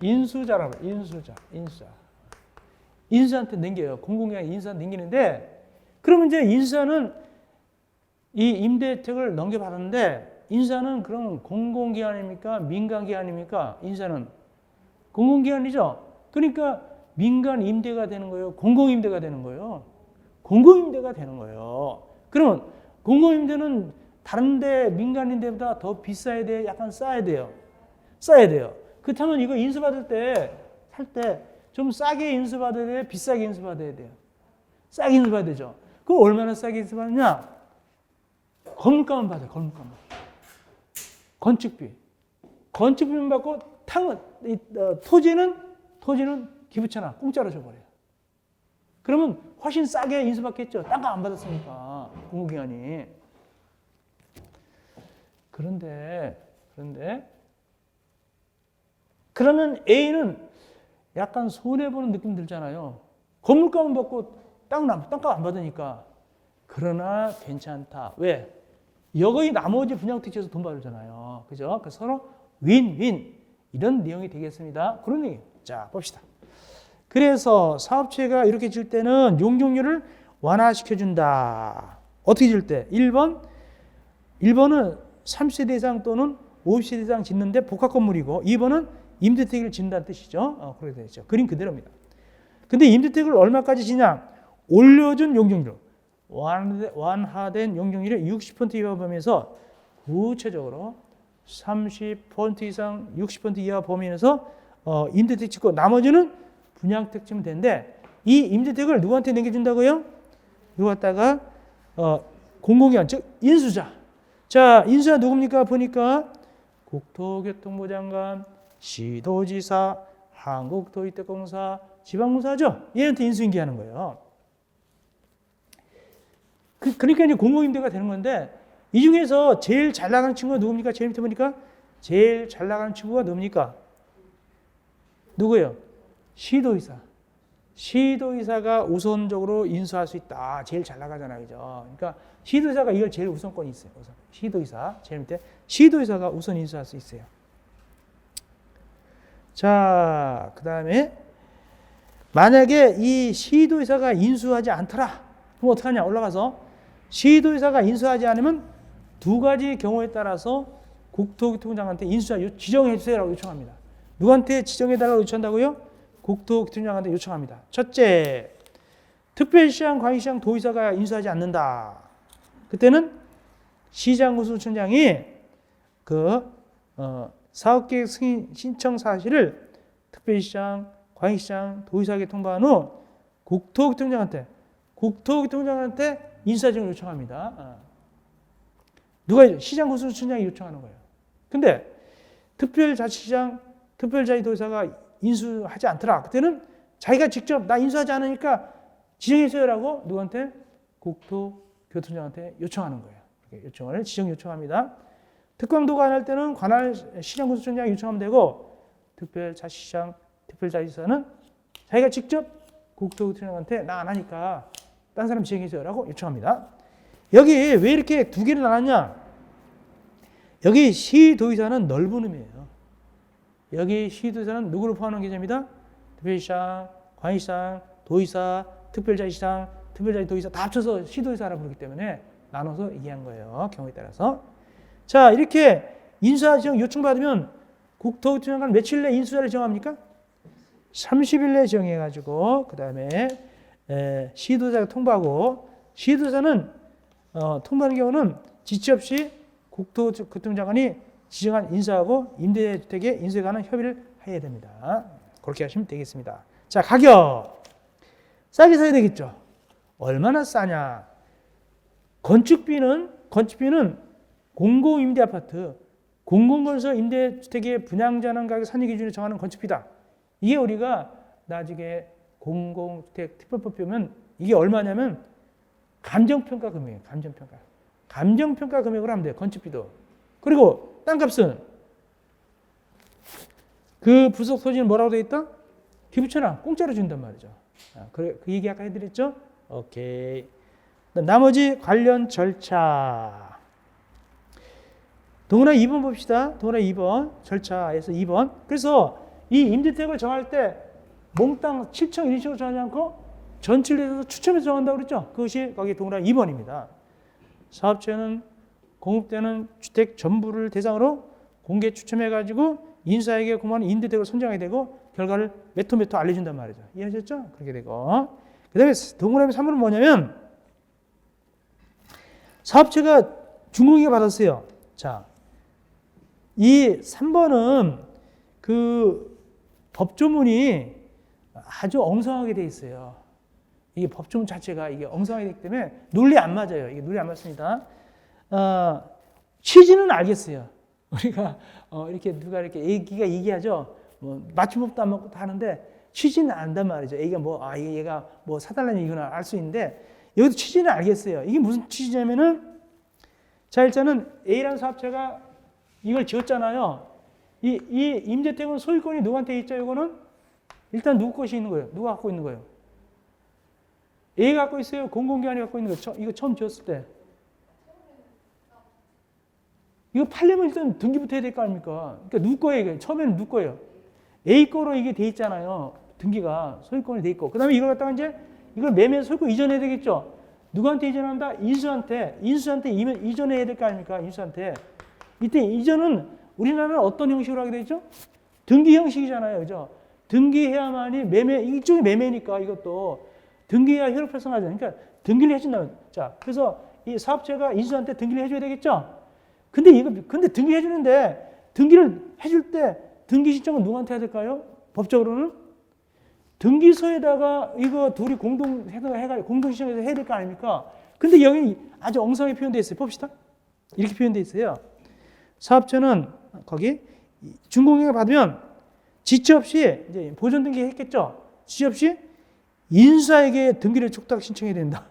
인수자라고 인수자. 인수한테 넘겨요. 공공기관 인수한테 넘기는데 그러면 이제 인수자는 이 임대주택을 넘겨받았는데 인수자는 그럼 공공기관입니까? 민간기관입니까? 인수자는 공공기관이죠. 그러니까 민간 임대가 되는 거예요. 공공임대가 되는 거예요. 공공임대가 되는 거예요. 그러면 공공임대는 다른데 민간임대보다 더 비싸야 돼요? 약간 싸야 돼요? 싸야 돼요. 그렇다면 이거 인수받을 때, 살 때 좀 싸게 인수받아야 돼요? 비싸게 인수받아야 돼요? 싸게 인수받아야 되죠. 그럼 얼마나 싸게 인수받느냐? 건물가만 받아요. 건물가만. 건축비. 건축비만 받고 토지는 기부채나 공짜로 줘버려요. 그러면 훨씬 싸게 인수받겠죠. 땅값 안 받았으니까 공공기관이. 그러면 A는 약간 손해보는 느낌 들잖아요. 건물값은 받고 땅값 안 받으니까. 그러나 괜찮다. 왜? 여기 나머지 분양택지에서 돈 받잖아요. 그죠? 그래서 서로 윈윈. 이런 내용이 되겠습니다. 그러니, 자, 봅시다. 그래서 사업체가 이렇게 질 때는 용적률을 완화시켜준다. 어떻게 질 때? 1번은 30세대 이상 또는 50세대 이상 짓는데 복합 건물이고 2번은 임대택을 짓는다는 뜻이죠. 그렇게 되어 있죠. 그림 그대로입니다. 근데 임대택을 얼마까지 지냐? 올려준 용적률, 완화된 용적률의 60% 이하 범위에서 구체적으로 30% 이상 60% 이하 범위에서 임대택 짓고 나머지는 분양택 짓면 되는데 이 임대택을 누구한테 넘겨준다고요? 이거 갖다가 공공기관, 즉 인수자. 자, 인수자 누굽니까? 보니까 국토교통부 장관, 시도지사, 한국도시택공사, 지방공사죠. 얘한테 인수인계하는 거예요. 그러니까 이제 공공임대가 되는 건데 이 중에서 제일 잘 나가는 친구가 누굽니까? 제일 밑에 보니까 제일 잘 나가는 친구가 누굽니까? 누구예요? 시도의사. 시도의사가 우선적으로 인수할 수 있다. 제일 잘 나가잖아요. 그죠? 그러니까 시도의사가 이걸 제일 우선권이 있어요. 우선. 시도의사. 제일 밑에 시도의사가 우선 인수할 수 있어요. 자, 그 다음에 만약에 이 시도의사가 인수하지 않더라. 그럼 어떡하냐? 올라가서 시도의사가 인수하지 않으면 두 가지 경우에 따라서 국토교통부장한테 인수자 지정해 주세요라고 요청합니다. 누구한테 지정해달라고 요청한다고요? 국토교통부장한테 요청합니다. 첫째, 특별시장, 광역시장, 도의사가 인수하지 않는다. 그때는 시장군수청장이 사업계획 승인 신청 사실을 특별시장, 광역시장, 도의사에게 통보한 후 국토교통부장한테 인수사정을 요청합니다. 누가 시장군수청장이 요청하는 거예요. 근데 특별자치시장, 특별자치도의사가 인수하지 않더라. 그때는 자기가 직접 나 인수하지 않으니까 지정해주세요라고 누구한테? 국토교통부장한테 요청하는 거예요. 요청을 지정 요청합니다. 특강도가 안 할 때는 관할 시장군수청장이 요청하면 되고 특별자치시장, 특별자치도사는 자기가 직접 국토교통부장한테 나 안 하니까 딴 사람 지정해주세요라고 요청합니다. 여기 왜 이렇게 두 개를 나눴냐? 여기 시도의사는 넓은 의미예요. 여기 시도의사는 누구를 포함하는 개념이다? 특별시장, 광역시장, 도의사, 특별자치시장, 특별자치도의사 다 합쳐서 시도의사라고 부르기 때문에 나눠서 얘기한 거예요. 경우에 따라서. 자, 이렇게 인수하 지정 요청받으면 국토교통부장관 며칠 내 인수자를 정합니까? 30일 내에 정해가지고 그 다음에 시도자가 통보하고 시도자는 통보하는 경우는 지체 없이 국토교통부장관이 지정한 인수하고 임대주택의 인수에 관한 협의를 해야 됩니다. 그렇게 하시면 되겠습니다. 자, 가격 싸게 사야 되겠죠. 얼마나 싸냐? 건축비는 공공임대아파트, 공공건설 임대주택의 분양전환 가격 산정 기준을 정하는 건축비다. 이게 우리가 나중에 공공주택 특별법 보면 이게 얼마냐면 감정평가 금액이에요. 감정평가 금액으로 하면 돼요. 건축비도. 그리고 땅값은 그 부속 토지는 뭐라고 되어 있다? 기부채나 공짜로 준단 말이죠. 그 얘기 아까 해드렸죠? 오케이. 나머지 관련 절차. 동그라미 2번 봅시다. 동그라미 2번 절차에서 2번. 그래서 이 임대택을 정할 때 몽땅 7층 이런 식으로 정하지 않고 전체를 해서 추첨해서 정한다고 그랬죠. 그것이 거기 동그라미 2번입니다. 사업체는 공급되는 주택 전부를 대상으로 공개 추첨해가지고 인사에게 공모하는 임대택을 선정하게 되고 결과를 몇 호 알려준단 말이죠. 이해하셨죠? 그렇게 되고 그 다음에 동그라미 3번은 뭐냐면 사업체가 준공기가 받았어요. 자, 이 3번은 그 법조문이 아주 엉성하게 돼 있어요. 이게 법조문 자체가 이게 엉성하게 되기 때문에 논리 안 맞아요. 이게 논리 안 맞습니다. 취지는 알겠어요. 우리가 이렇게 누가 이렇게 A가 얘기하죠. 뭐 맞춤법도 안 맞고 다 하는데 취지는 안단 말이죠. A가 얘가 뭐 사달라는 얘기구나 알 수 있는데 여기도 취지는 알겠어요. 이게 무슨 취지냐면은 자 일단은 A라는 사업체가 이걸 지었잖아요. 이 임대택은 소유권이 누구한테 있죠? 이거는 일단 누구 것이 있는 거예요? 누가 갖고 있는 거예요? A가 갖고 있어요? 공공기관이 갖고 있는 거예요? 이거 처음 지었을 때. 이거 팔려면 일단 등기부터 해야 될 거 아닙니까? 그러니까 누구 거예요? 이게? 처음에는 누구 거예요? A 거로 이게 돼 있잖아요. 등기가 소유권이 돼 있고. 그 다음에 이걸 갖다가 이제 이걸 매매 소유권 이전해야 되겠죠? 누구한테 이전한다? 인수한테 이전해야 될 거 아닙니까? 인수한테. 이때 이전은 우리나라는 어떤 형식으로 하게 되죠? 등기 형식이잖아요. 그죠? 등기해야만이 매매, 일종의 매매니까 이것도 등기해야 효력 발생하잖아요. 그러니까 등기를 해준다면. 자, 그래서 이 사업체가 인수한테 등기를 해줘야 되겠죠? 근데 등기해 주는데 등기를 해줄 때 등기 신청은 누구한테 해야 될까요? 법적으로는 등기소에다가 이거 둘이 공동 신청해서 해야 될 거 아닙니까? 근데 여기 아주 엉성하게 표현되어 있어요. 봅시다. 이렇게 표현되어 있어요. 사업체는 거기 준공기가 받으면 지체 없이 이제 보존 등기 했겠죠. 지체 없이 인사에게 등기를 촉탁 신청해야 된다.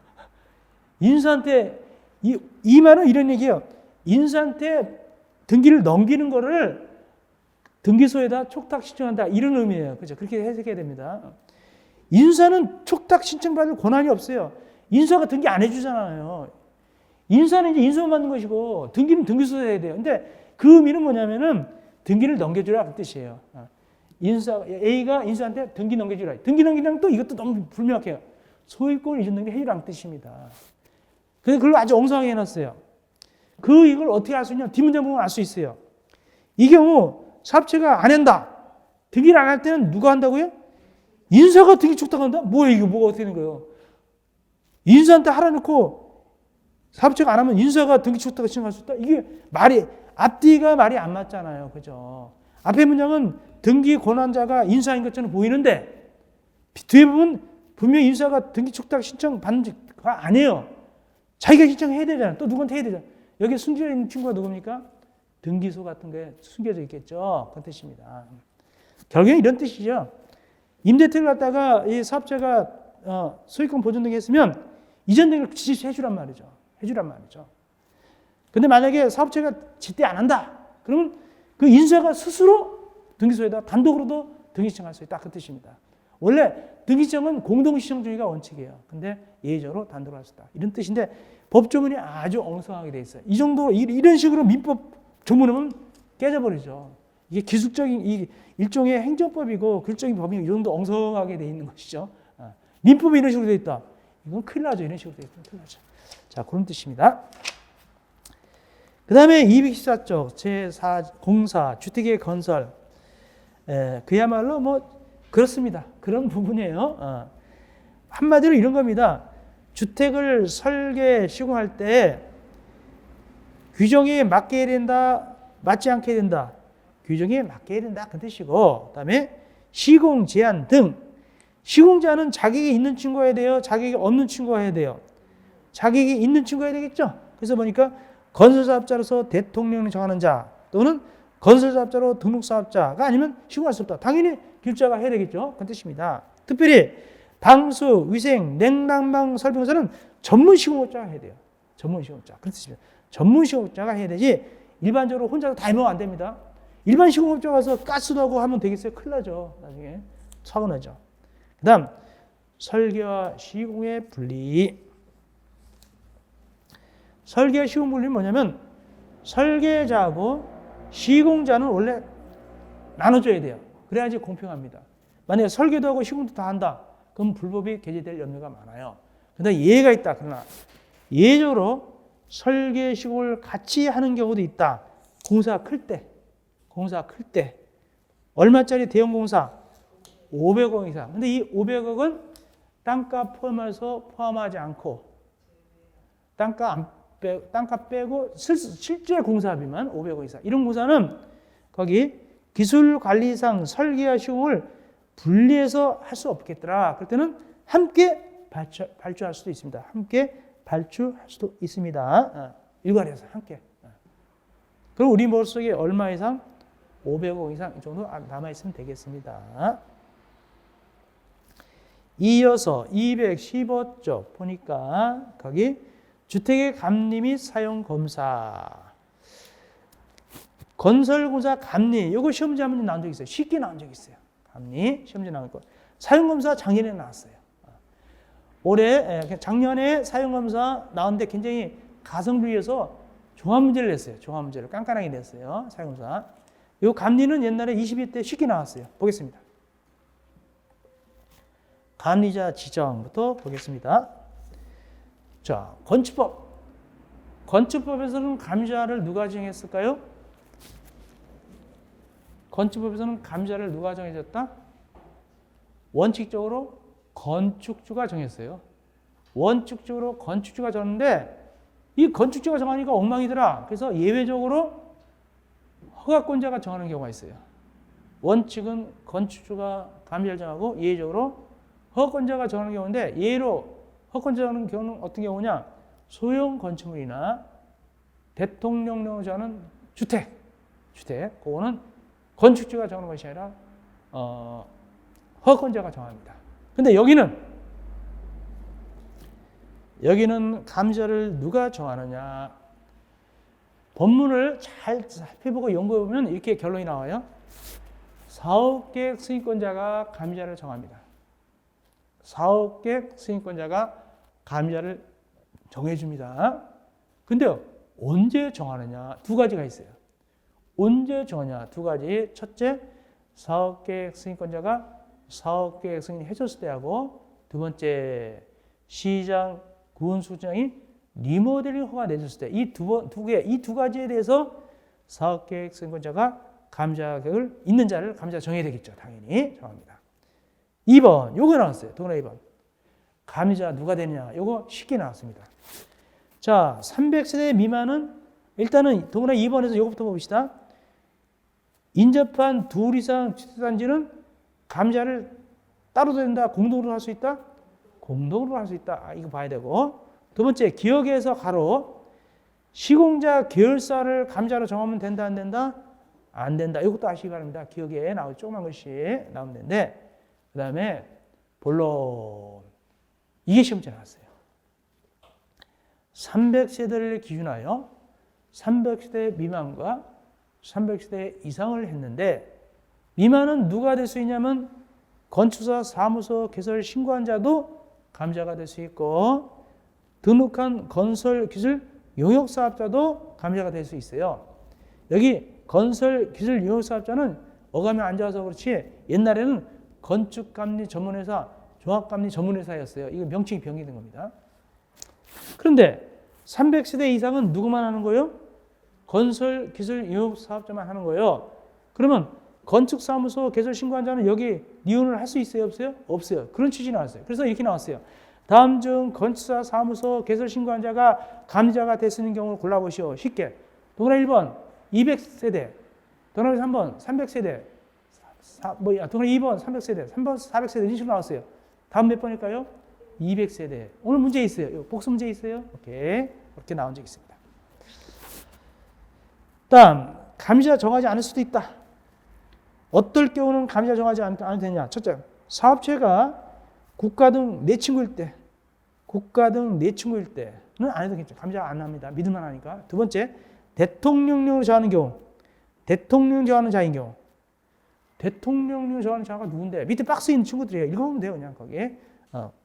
인사한테 이 말은 이런 얘기예요. 인사한테 등기를 넘기는 거를 등기소에다 촉탁 신청한다. 이런 의미예요. 그죠? 그렇게 해석해야 됩니다. 인사는 촉탁 신청받을 권한이 없어요. 인사가 등기 안 해주잖아요. 인사는 이제 인수만 받는 것이고 등기는 등기소에 해야 돼요. 근데 그 의미는 뭐냐면은 등기를 넘겨주라 그 뜻이에요. A가 인수한테 등기 넘겨주라. 등기 넘기는 또 이것도 너무 불명확해요. 소유권 이전 등기 해주라는 뜻입니다. 그래서 그걸 아주 엉성하게 해놨어요. 이걸 어떻게 알 수 있냐? 뒷문장 보면 알 수 있어요. 이 경우 사업체가 안 한다. 등기를 안 할 때는 누가 한다고요? 인사가 등기 촉탁한다? 뭐야 이게 뭐가 어떻게 되는 거예요? 인사한테 하라 놓고 사업체가 안 하면 인사가 등기 촉탁을 신청할 수 있다? 이게 앞뒤가 말이 안 맞잖아요. 그죠? 앞에 문장은 등기 권한자가 인사인 것처럼 보이는데 뒤에 부분 분명히 인사가 등기 촉탁 신청 받는 가 아니에요. 자기가 신청해야 되잖아요. 또 누구한테 해야 되잖아요. 여기 숨겨져 있는 친구가 누굽니까? 등기소 같은 게 숨겨져 있겠죠. 그 뜻입니다. 결국엔 이런 뜻이죠. 임대택을 갖다가 이 사업자가 소유권 보존 등기 했으면 이전 등기를 지시해주란 말이죠. 해주란 말이죠. 근데 만약에 사업체가 제때 안 한다. 그러면 그 인사가 스스로 등기소에다 단독으로도 등기 신청할 수 있다. 그 뜻입니다. 원래 등기 신청은 공동신청주의가 원칙이에요. 근데 예외적으로 단독으로 할 수 있다. 이런 뜻인데 법조문이 아주 엉성하게 돼 있어요. 이 정도 이런 식으로 민법 조문하면 깨져버리죠. 이게 기술적인 일종의 행정법이고 글적인 법이 이 정도 엉성하게 돼 있는 것이죠. 민법이 이런 식으로 돼 있다. 이건 큰일 나죠. 이런 식으로 돼 있으면 큰일 나죠. 자, 그런 뜻입니다. 그 다음에 214쪽 제4 공사 주택의 건설 그야말로 뭐 그렇습니다. 그런 부분이에요. 한마디로 이런 겁니다. 주택을 설계 시공할 때 규정에 맞게 해야 된다, 맞지 않게 해야 된다. 규정에 맞게 해야 된다 그 뜻이고, 그다음에 시공 제한 등 시공자는 자격이 있는 친구가 해야 돼요, 자격이 없는 친구가 해야 돼요. 자격이 있는 친구가 해야 되겠죠. 그래서 보니까 건설사업자로서 대통령이 정하는 자 또는 건설사업자로 등록사업자가 아니면 시공할 수 없다. 당연히 기술자가 해야 되겠죠. 그 뜻입니다. 특별히 방수, 위생, 냉난방 설비공사는 전문 시공업자가 해야 돼요. 전문 시공업자. 그 뜻입니다. 전문 시공업자가 해야 되지 일반적으로 혼자서 다 해보면 안 됩니다. 일반 시공업자 가서 가스도 하고 하면 되겠어요? 큰일 나죠. 나중에 사고 나죠. 그 다음 설계와 시공의 분리. 설계와 시공 분리는 뭐냐면 설계자하고 시공자는 원래 나눠줘야 돼요. 그래야지 공평합니다. 만약에 설계도 하고 시공도 다 한다. 그럼 불법이 개재될 염려가 많아요. 그런데 예외가 있다. 그러나 예외적으로 설계, 시공을 같이 하는 경우도 있다. 공사 클 때. 얼마짜리 대형 공사? 500억 이상. 근데 이 500억은 땅값 포함하지 않고 땅값 빼고 실제 공사비만 500억 이상. 이런 공사는 거기 기술관리상 설계와 시공을 분리해서 할 수 없겠더라. 그럴 때는 함께 발주할 수도 있습니다. 함께 발주할 수도 있습니다. 일괄해서 함께. 그럼 우리 머릿속에 얼마 이상? 500억 이상 이 정도 남아있으면 되겠습니다. 이어서 215쪽 보니까 거기 주택의 감리 및 사용 검사. 건설공사 감리. 이거 시험 문제 한번 나온 적 있어요. 쉽게 나온 적 있어요. 감리 시험 문제 나온 거. 사용 검사 작년에 나왔어요. 작년에 사용 검사 나왔는데 굉장히 가성비에서 종합 문제를 냈어요. 종합 문제를 깐깐하게 냈어요. 사용 검사. 이 감리는 옛날에 22대 쉽게 나왔어요. 보겠습니다. 감리자 지정부터 보겠습니다. 자, 건축법. 건축법에서는 감리자를 누가 정했을까요? 건축법에서는 감리자를 누가 정해졌다? 원칙적으로 건축주가 정했어요. 원칙적으로 건축주가 정했는데 이 건축주가 정하니까 엉망이더라. 그래서 예외적으로 허가권자가 정하는 경우가 있어요. 원칙은 건축주가 감리자를 정하고 예외적으로 허가권자가 정하는 경우인데 예로 허가권자가 정하는 경우는 어떤 경우냐? 소형 건축물이나 대통령령으로 정하는 주택. 그거는 건축주가 정하는 것이 아니라 허가권자가 정합니다. 근데 여기는 감리자를 누가 정하느냐? 법문을 잘 살펴보고 연구해보면 이렇게 결론이 나와요. 사업계획 승인권자가 감리자를 정합니다. 사업계획 승인권자가 감리자를 정해줍니다. 근데 언제 정하느냐? 두 가지가 있어요. 언제 정하냐? 두 가지. 첫째, 사업계획 승인권자가 사업계획 승인을 해줬을 때 하고 두 번째, 시장 구원수장이 리모델링 허가 내줬을 때 이 두 가지에 대해서 사업계획 승인권자가 감리자 계획을 있는 자를 감리자 정해야 되겠죠. 당연히 정합니다. 2번, 요거 나왔어요. 동그라미 2번. 감리자 누가 되느냐? 요거 쉽게 나왔습니다. 자, 300세대 미만은 일단은 동그라미 2번에서 요거부터 봅시다. 인접한 둘 이상 주택단지는 감리자를 따로 된다. 공동으로 할 수 있다. 공동으로 할 수 있다. 이거 봐야 되고. 두 번째, 기억에서 가로 시공자 계열사를 감리자로 정하면 된다, 안 된다? 안 된다. 이것도 아시기 바랍니다. 기억에 나올 조그만 것이 나오면 되는데 그 다음에 본론. 이게 시험 문제 나왔어요. 300세대를 기준하여 300세대 미만과 300세대 이상을 했는데 미만은 누가 될 수 있냐면 건축사, 사무소, 개설 신고한 자도 감리자가 될 수 있고 등록한 건설 기술 용역 사업자도 감리자가 될 수 있어요. 여기 건설 기술 용역 사업자는 어감이 안 좋아서 그렇지 옛날에는 건축감리 전문회사, 종합감리 전문회사였어요. 이거 명칭이 변경된 겁니다. 그런데 300세대 이상은 누구만 하는 거예요? 건설 기술 용역 사업자만 하는 거예요. 그러면 건축사무소 개설 신고한 자는 여기 이혼을 할 수 있어요? 없어요? 없어요. 그런 취지 나왔어요. 그래서 이렇게 나왔어요. 다음 중 건축사 사무소 개설 신고한 자가 감리자가 될 수 있는 경우를 골라보시오. 쉽게. 동그라미 1번 200세대, 동그라미 3번 300세대, 동그라미 2번 300세대, 3번 400세대 이런 식으로 나왔어요. 다음 몇 번일까요? 200세대. 오늘 문제 있어요. 복수 문제 있어요. 오케이. 이렇게 나온 적 있습니다. 다음, 감리자 정하지 않을 수도 있다. 어떨 경우는 감리자 정하지 않아도 되냐? 첫째, 사업체가 국가 등 내 친구일 때, 는 안 해도 괜찮아요. 감리자 안 합니다. 믿을만 하니까. 두 번째, 대통령령으로 정하는 경우, 대통령 정하는 자인 경우, 대통령령 정하는 자가 누군데? 밑에 박스에 있는 친구들이에요. 읽어보면 돼요. 그냥 거기에.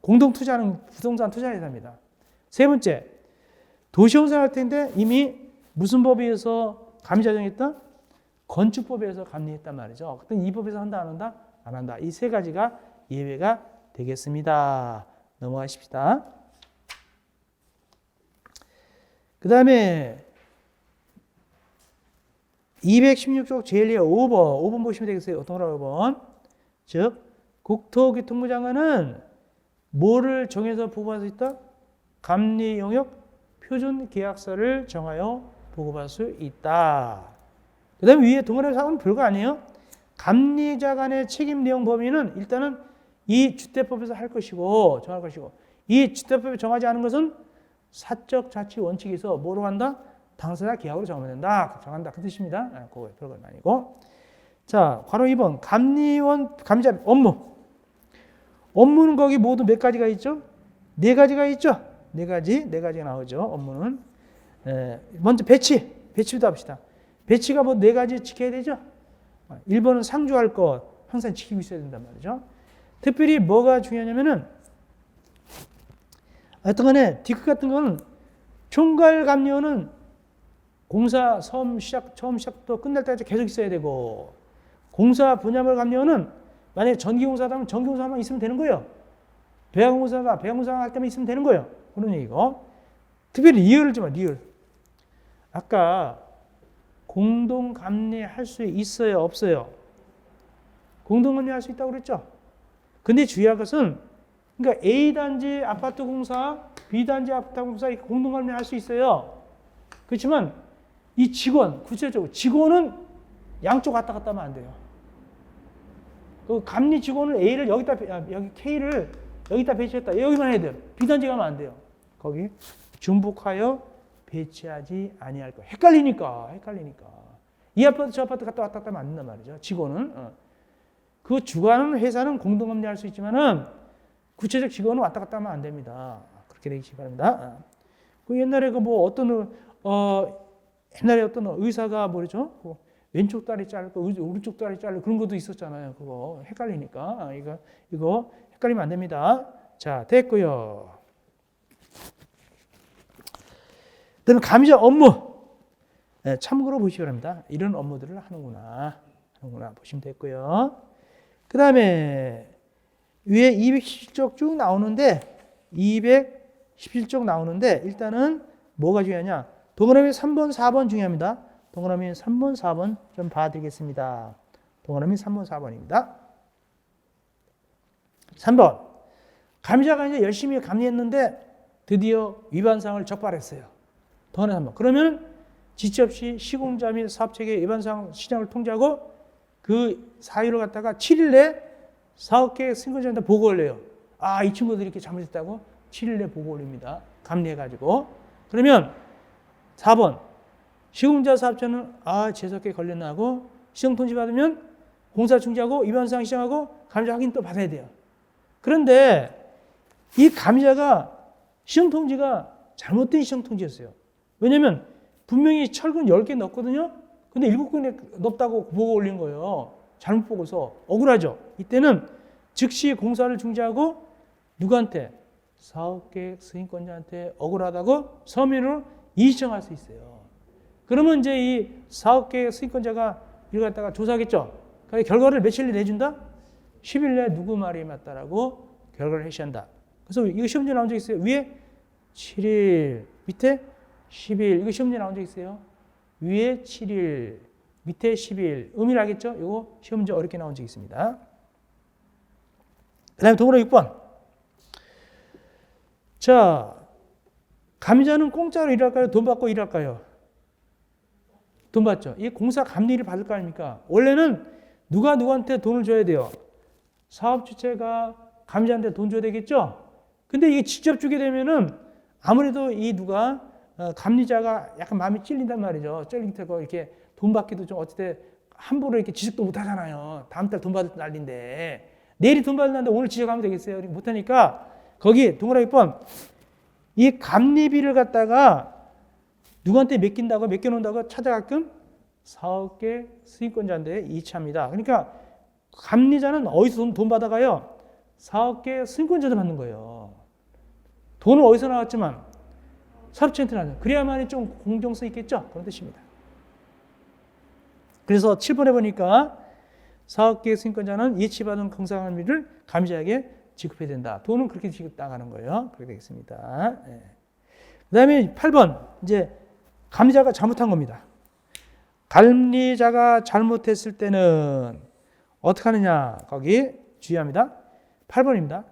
공동 투자는 부동산 투자회사입니다. 세 번째, 도시공사 할 텐데 이미 무슨 법에 의해서 감리자 정했다? 건축법에서 감리했단 말이죠. 그때 이 법에서 한다 안 한다? 안 한다. 이 세 가지가 예외가 되겠습니다. 넘어가십시다. 그 다음에 216쪽 제일 5번 보시면 되겠어요. 동그라미 5번. 즉 국토교통부 장관은 뭐를 정해서 보고받을 수 있다? 감리 용역 표준 계약서를 정하여 보고받을 수 있다. 그 다음에 위에 동그라미 4번 별거 아니에요. 감리자 간의 책임 내용 범위는 일단은 이 주택법에서 할 것이고 정할 것이고 이 주택법에 정하지 않은 것은 사적 자치 원칙에서 뭐로 간다? 당사자 계약으로 정하면 된다. 정한다. 그 뜻입니다. 그거 별건 아니고. 자, 괄호 2번. 감리원, 감리자 업무. 업무는 거기 모두 몇 가지가 있죠? 네 가지가 있죠? 네 가지가 나오죠. 업무는. 먼저 배치부터 합시다. 배치가 뭐 네 가지 지켜야 되죠? 1번은 상주할 것 항상 지키고 있어야 된단 말이죠. 특별히 뭐가 중요하냐면은 어떤 간에 디크 같은 거는 총괄 감리원은 공사 처음 시작부터 끝날 때까지 계속 있어야 되고 공사 분야별 감리원은 만약에 전기공사라면 전기공사만 있으면 되는 거예요. 배양공사가 배양공사 할 때만 있으면 되는 거예요. 그런 얘기고. 특별히 리얼을 좀 봐. 리얼. 아까 공동 감리할 수 있어요, 없어요? 공동 감리할 수 있다고 그랬죠? 근데 주의할 것은 그러니까 A단지 아파트 공사, B단지 아파트 공사 이렇게 공동 감리할 수 있어요. 그렇지만 이 직원, 구체적으로 직원은 양쪽 왔다 갔다 하면 안 돼요. 그 감리 직원을 A를 여기 K를 여기다 배치했다. 여기만 해야 돼요. B단지 가면 안 돼요. 거기 중복하여 배치하지 아니할 거예요. 헷갈리니까. 이 아파트 저 아파트 갔다 왔다 하면 안 된단 말이죠. 직원은. 그 주관하는 회사는 공동 감리할 수 있지만은 구체적 직원은 왔다 갔다 하면 안 됩니다. 그렇게 되시기 바랍니다. 그 옛날에 그 뭐 어떤 옛날에 어떤 의사가 뭐죠? 왼쪽 다리 자르고 오른쪽 다리 자르고 그런 것도 있었잖아요. 그거 헷갈리니까 이거 헷갈리면 안 됩니다. 자, 됐고요. 그다음에 감리자 업무. 참고로 보시기 바랍니다. 이런 업무들을 하는구나 보시면 됐고요. 그다음에 위에 217쪽 쭉 나오는데 217쪽 나오는데 일단은 뭐가 중요하냐? 동그라미 3번, 4번 중요합니다. 동그라미 3번, 4번 좀 봐드리겠습니다. 동그라미 3번, 4번입니다. 3번. 감리자가 이제 열심히 감리했는데 드디어 위반사항을 적발했어요. 동그라미 3번. 그러면 지체 없이 시공자 및 사업체계 위반사항 시장을 통제하고 그 사유를 갖다가 7일 내 사업계획 승인권자한테 보고 올려요. 아, 이 친구들이 이렇게 잘못했다고 7일 내 보고 올립니다. 감리해가지고. 그러면 4번. 시공자 사업자는 제석에 걸렸나 하고 시정통지 받으면 공사 중지하고 위반사항 시정하고 감리자 확인 또 받아야 돼요. 그런데 이 감리자가 시정통지가 잘못된 시정통지였어요. 왜냐면 분명히 철근 10개 넣었거든요. 근데 7개 넣었다고 보고 올린 거예요. 잘못 보고서 억울하죠. 이때는 즉시 공사를 중지하고 누구한테? 사업계획 승인권자한테 억울하다고 서면으로 이의청할 수 있어요. 그러면 이제 이 사업계획 승인권자가 이걸 갖다가 조사하겠죠. 그러니까 결과를 며칠 내에 내준다? 10일 내에 누구 말이 맞다라고 결과를 해시한다. 그래서 이거 시험지에 나온 적 있어요. 위에 7일, 밑에 10일. 이거 시험지에 나온 적 있어요. 위에 7일, 밑에 10일. 의미를 알겠죠? 이거 시험지 어렵게 나온 적 있습니다. 그 다음에 동그라미 6번. 자, 감리자는 공짜로 일할까요? 돈 받고 일할까요? 돈 받죠. 이 공사 감리를 받을 거 아닙니까? 원래는 누가 누구한테 돈을 줘야 돼요? 사업 주체가 감리자한테 돈 줘야 되겠죠? 근데 이게 직접 주게 되면은 아무래도 이 누가 감리자가 약간 마음이 찔린단 말이죠. 찔리고 이렇게 돈 받기도 좀 어쨌든 함부로 이렇게 지적도 못 하잖아요. 다음 달 돈 받을 난리인데 내일이 돈 받을 날인데 오늘 지적하면 되겠어요? 못 하니까 거기 동그라미 6번 이 감리비를 갖다가 누구한테 맡긴다고 맡겨놓는다고 찾아가끔 사업계 승인권자한테 이체합니다. 그러니까 감리자는 어디서 돈 받아가요? 사업계 승인권자도 받는 거예요. 돈은 어디서 나왔지만 사업체한테 나와요. 그래야만이 좀 공정성 있겠죠? 그런 뜻입니다. 그래서 7번에 보니까 사업계획 승인권자는 예치받은 공사관리를 감시자에게 지급해야 된다. 돈은 그렇게 지급 나가는 거예요. 그렇게 되겠습니다. 예. 그 다음에 8번, 이제 감리자가 잘못한 겁니다. 감리자가 잘못했을 때는 어떻게 하느냐, 거기 주의합니다. 8번입니다.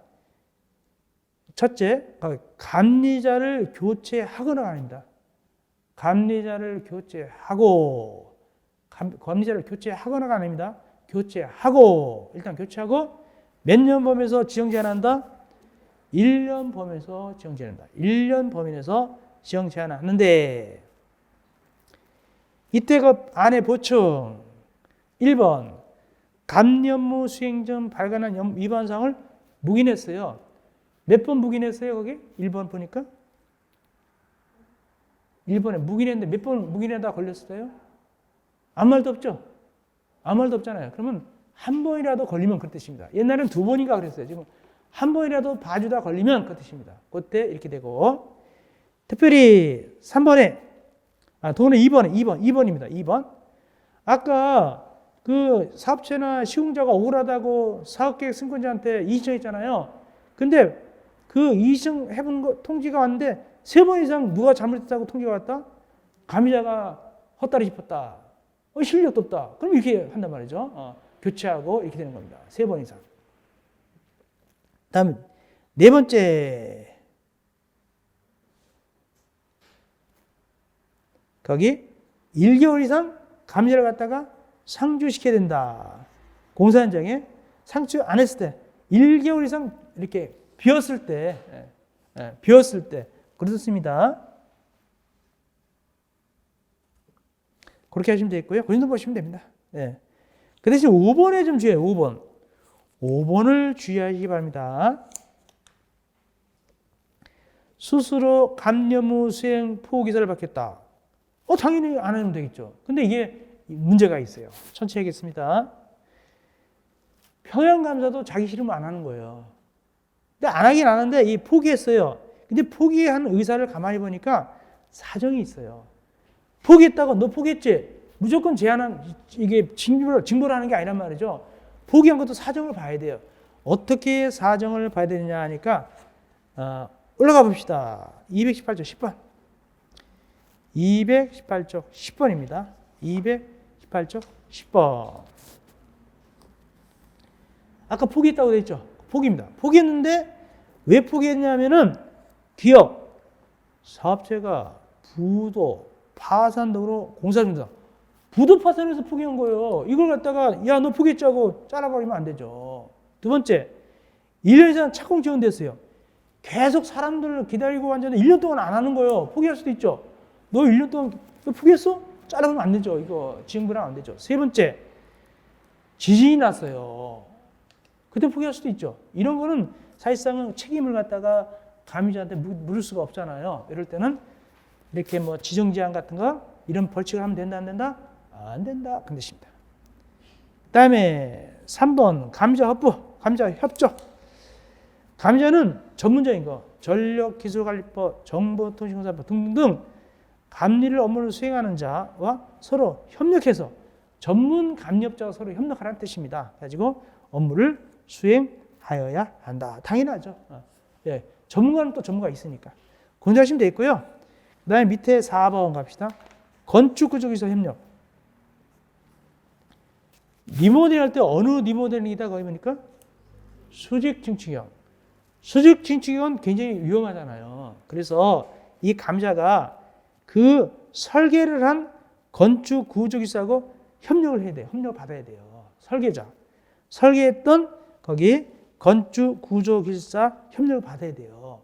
첫째, 감리자를 교체하거나 아닙니다. 감리자를 교체하고, 감리자를 교체하거나가 아닙니다. 교체하고, 일단 교체하고, 몇 년 범위에서 지정 제한한다? 1년 범위에서 지정 제한한다. 1년 범위에서 지정 제한하는데, 이때 그 안에 보충 1번 감년무 수행 전 발간한 위반사항을 묵인했어요. 몇 번 묵인했어요? 거기 1번 보니까 1번에 묵인했는데 몇 번 묵인하다 걸렸어요? 아무 말도 없죠? 아무 말도 없잖아요. 그러면 한 번이라도 걸리면 그 뜻입니다. 옛날에는 2번인가 그랬어요. 지금 한 번이라도 봐주다 걸리면 그 뜻입니다. 그때 이렇게 되고, 특별히 3번에 돈은 2번입니다. 2번. 아까 그 사업체나 시공자가 억울하다고 사업계획 승권자한테 이의청했잖아요. 근데 그 이의청 해본 거 통지가 왔는데 3번 이상 누가 잘못했다고 통지가 왔다? 감리자가 헛다리 짚었다. 실력도 없다. 그럼 이렇게 한단 말이죠. 교체하고 이렇게 되는 겁니다. 3번 이상. 다음 네 번째. 거기 1개월 이상 감리자를 갖다가 상주시켜야 된다. 공사 현장에 상주 안 했을 때 1개월 이상 이렇게 비었을 때 그렇습니다. 그렇게 하시면 되겠고요. 그 정도 보시면 됩니다. 예. 그 대신 5번에 좀 주의해요. 5번. 5번을 주의하시기 바랍니다. 스스로 감염후 수행 포기서를 받겠다. 당연히 안 하면 되겠죠. 근데 이게 문제가 있어요. 천천히 하겠습니다. 평양감사도 자기 싫으면 안 하는 거예요. 근데 안 하긴 하는데 이 포기했어요. 근데 포기한 의사를 가만히 보니까 사정이 있어요. 포기했다고 너 포기했지? 무조건 제한한 이게 징벌을 하는 게 아니란 말이죠. 포기한 것도 사정을 봐야 돼요. 어떻게 사정을 봐야 되느냐 하니까 올라가 봅시다. 218조 10번. 218조 10번입니다. 218조 10번. 아까 포기했다고 되어 있죠? 포기입니다. 포기했는데 왜 포기했냐면은 기업, 사업체가 부도, 파산 등으로 공사 중이다. 부도 파산해서 포기한 거예요. 이걸 갖다가 야 너 포기했자고 잘라버리면 안 되죠. 두 번째, 1년 이상 착공 지원됐어요. 계속 사람들을 기다리고 앉았는데 1년 동안 안 하는 거예요. 포기할 수도 있죠. 너 1년 동안 너 포기했어? 잘라버리면 안 되죠. 이거 지원하면 안 되죠. 세 번째, 지진이 났어요. 그때 포기할 수도 있죠. 이런 거는 사실상은 책임을 갖다가 감리자한테 물을 수가 없잖아요. 이럴 때는 이렇게 뭐 지정제한 같은 거 이런 벌칙을 하면 된다 안 된다? 안 된다. 그 뜻입니다. 그 다음에 3번 감리자 협부, 감리자 협조. 감리자는 전문적인 거, 전력기술관리법, 정보통신공사법 등등 감리를 업무를 수행하는 자와 서로 협력해서 전문 감리업자와 서로 협력하라는 뜻입니다. 가지고 업무를 수행하여야 한다. 당연하죠. 예, 전문가는 또 전문가 있으니까. 공부하시면 되겠고요. 그 다음에 밑에 4번 갑시다. 건축구조기술 협력. 리모델링 할 때 어느 리모델링이다 거기 보니까 수직 증축형. 수직 증축형은 굉장히 위험하잖아요. 그래서 이 감자가 그 설계를 한 건축구조기술하고 협력을 해야 돼요. 협력을 받아야 돼요. 설계자. 설계했던 거기 건축구조기술사 협력을 받아야 돼요.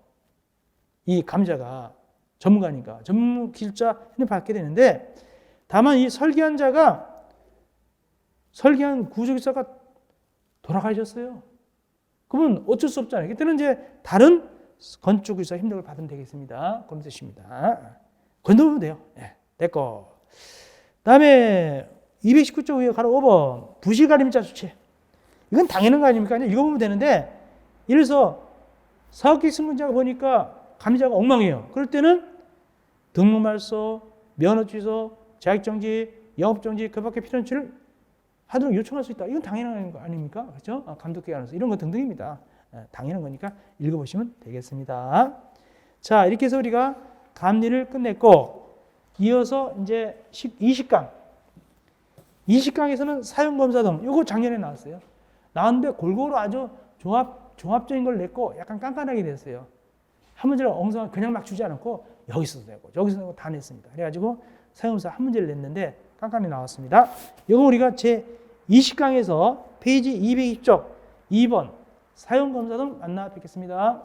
이 감자가 전문가니까 전문기술자 협력 받게 되는데, 다만 이 설계한 자가 설계한 구조기술사가 돌아가셨어요. 그러면 어쩔 수 없잖아요. 그때는 이제 다른 건축기술사 협력을 받으면 되겠습니다. 그런 뜻입니다. 건너면 돼요. 네, 됐고. 다음에 219조 위에 가로 5번 부실가림자 수치. 이건 당연한 거 아닙니까? 그냥 읽어보면 되는데, 예를 들어서 사업계획 승인자가 보니까 감리자가 엉망이에요. 그럴 때는 등록 말소, 면허 취소, 자격정지, 영업정지, 그 밖에 필요한 조치를 하도록 요청할 수 있다. 이건 당연한 거 아닙니까? 그렇죠? 감독기관에서 이런 거 등등입니다. 당연한 거니까 읽어보시면 되겠습니다. 자, 이렇게 해서 우리가 감리를 끝냈고 이어서 이제 20강. 20강에서는 사용검사 등 이거 작년에 나왔어요. 나왔는데 골고루 아주 종합적인 걸 냈고 약간 깐깐하게 됐어요. 한 문제를 엉성하게 그냥 막 주지 않고 여기서도 내고 저기서 내고 다 냈습니다. 그래가지고 사용검사 한 문제를 냈는데 깐깐히 나왔습니다. 이거 우리가 제 20강에서 페이지 220쪽 2번 사용검사 등 만나 뵙겠습니다.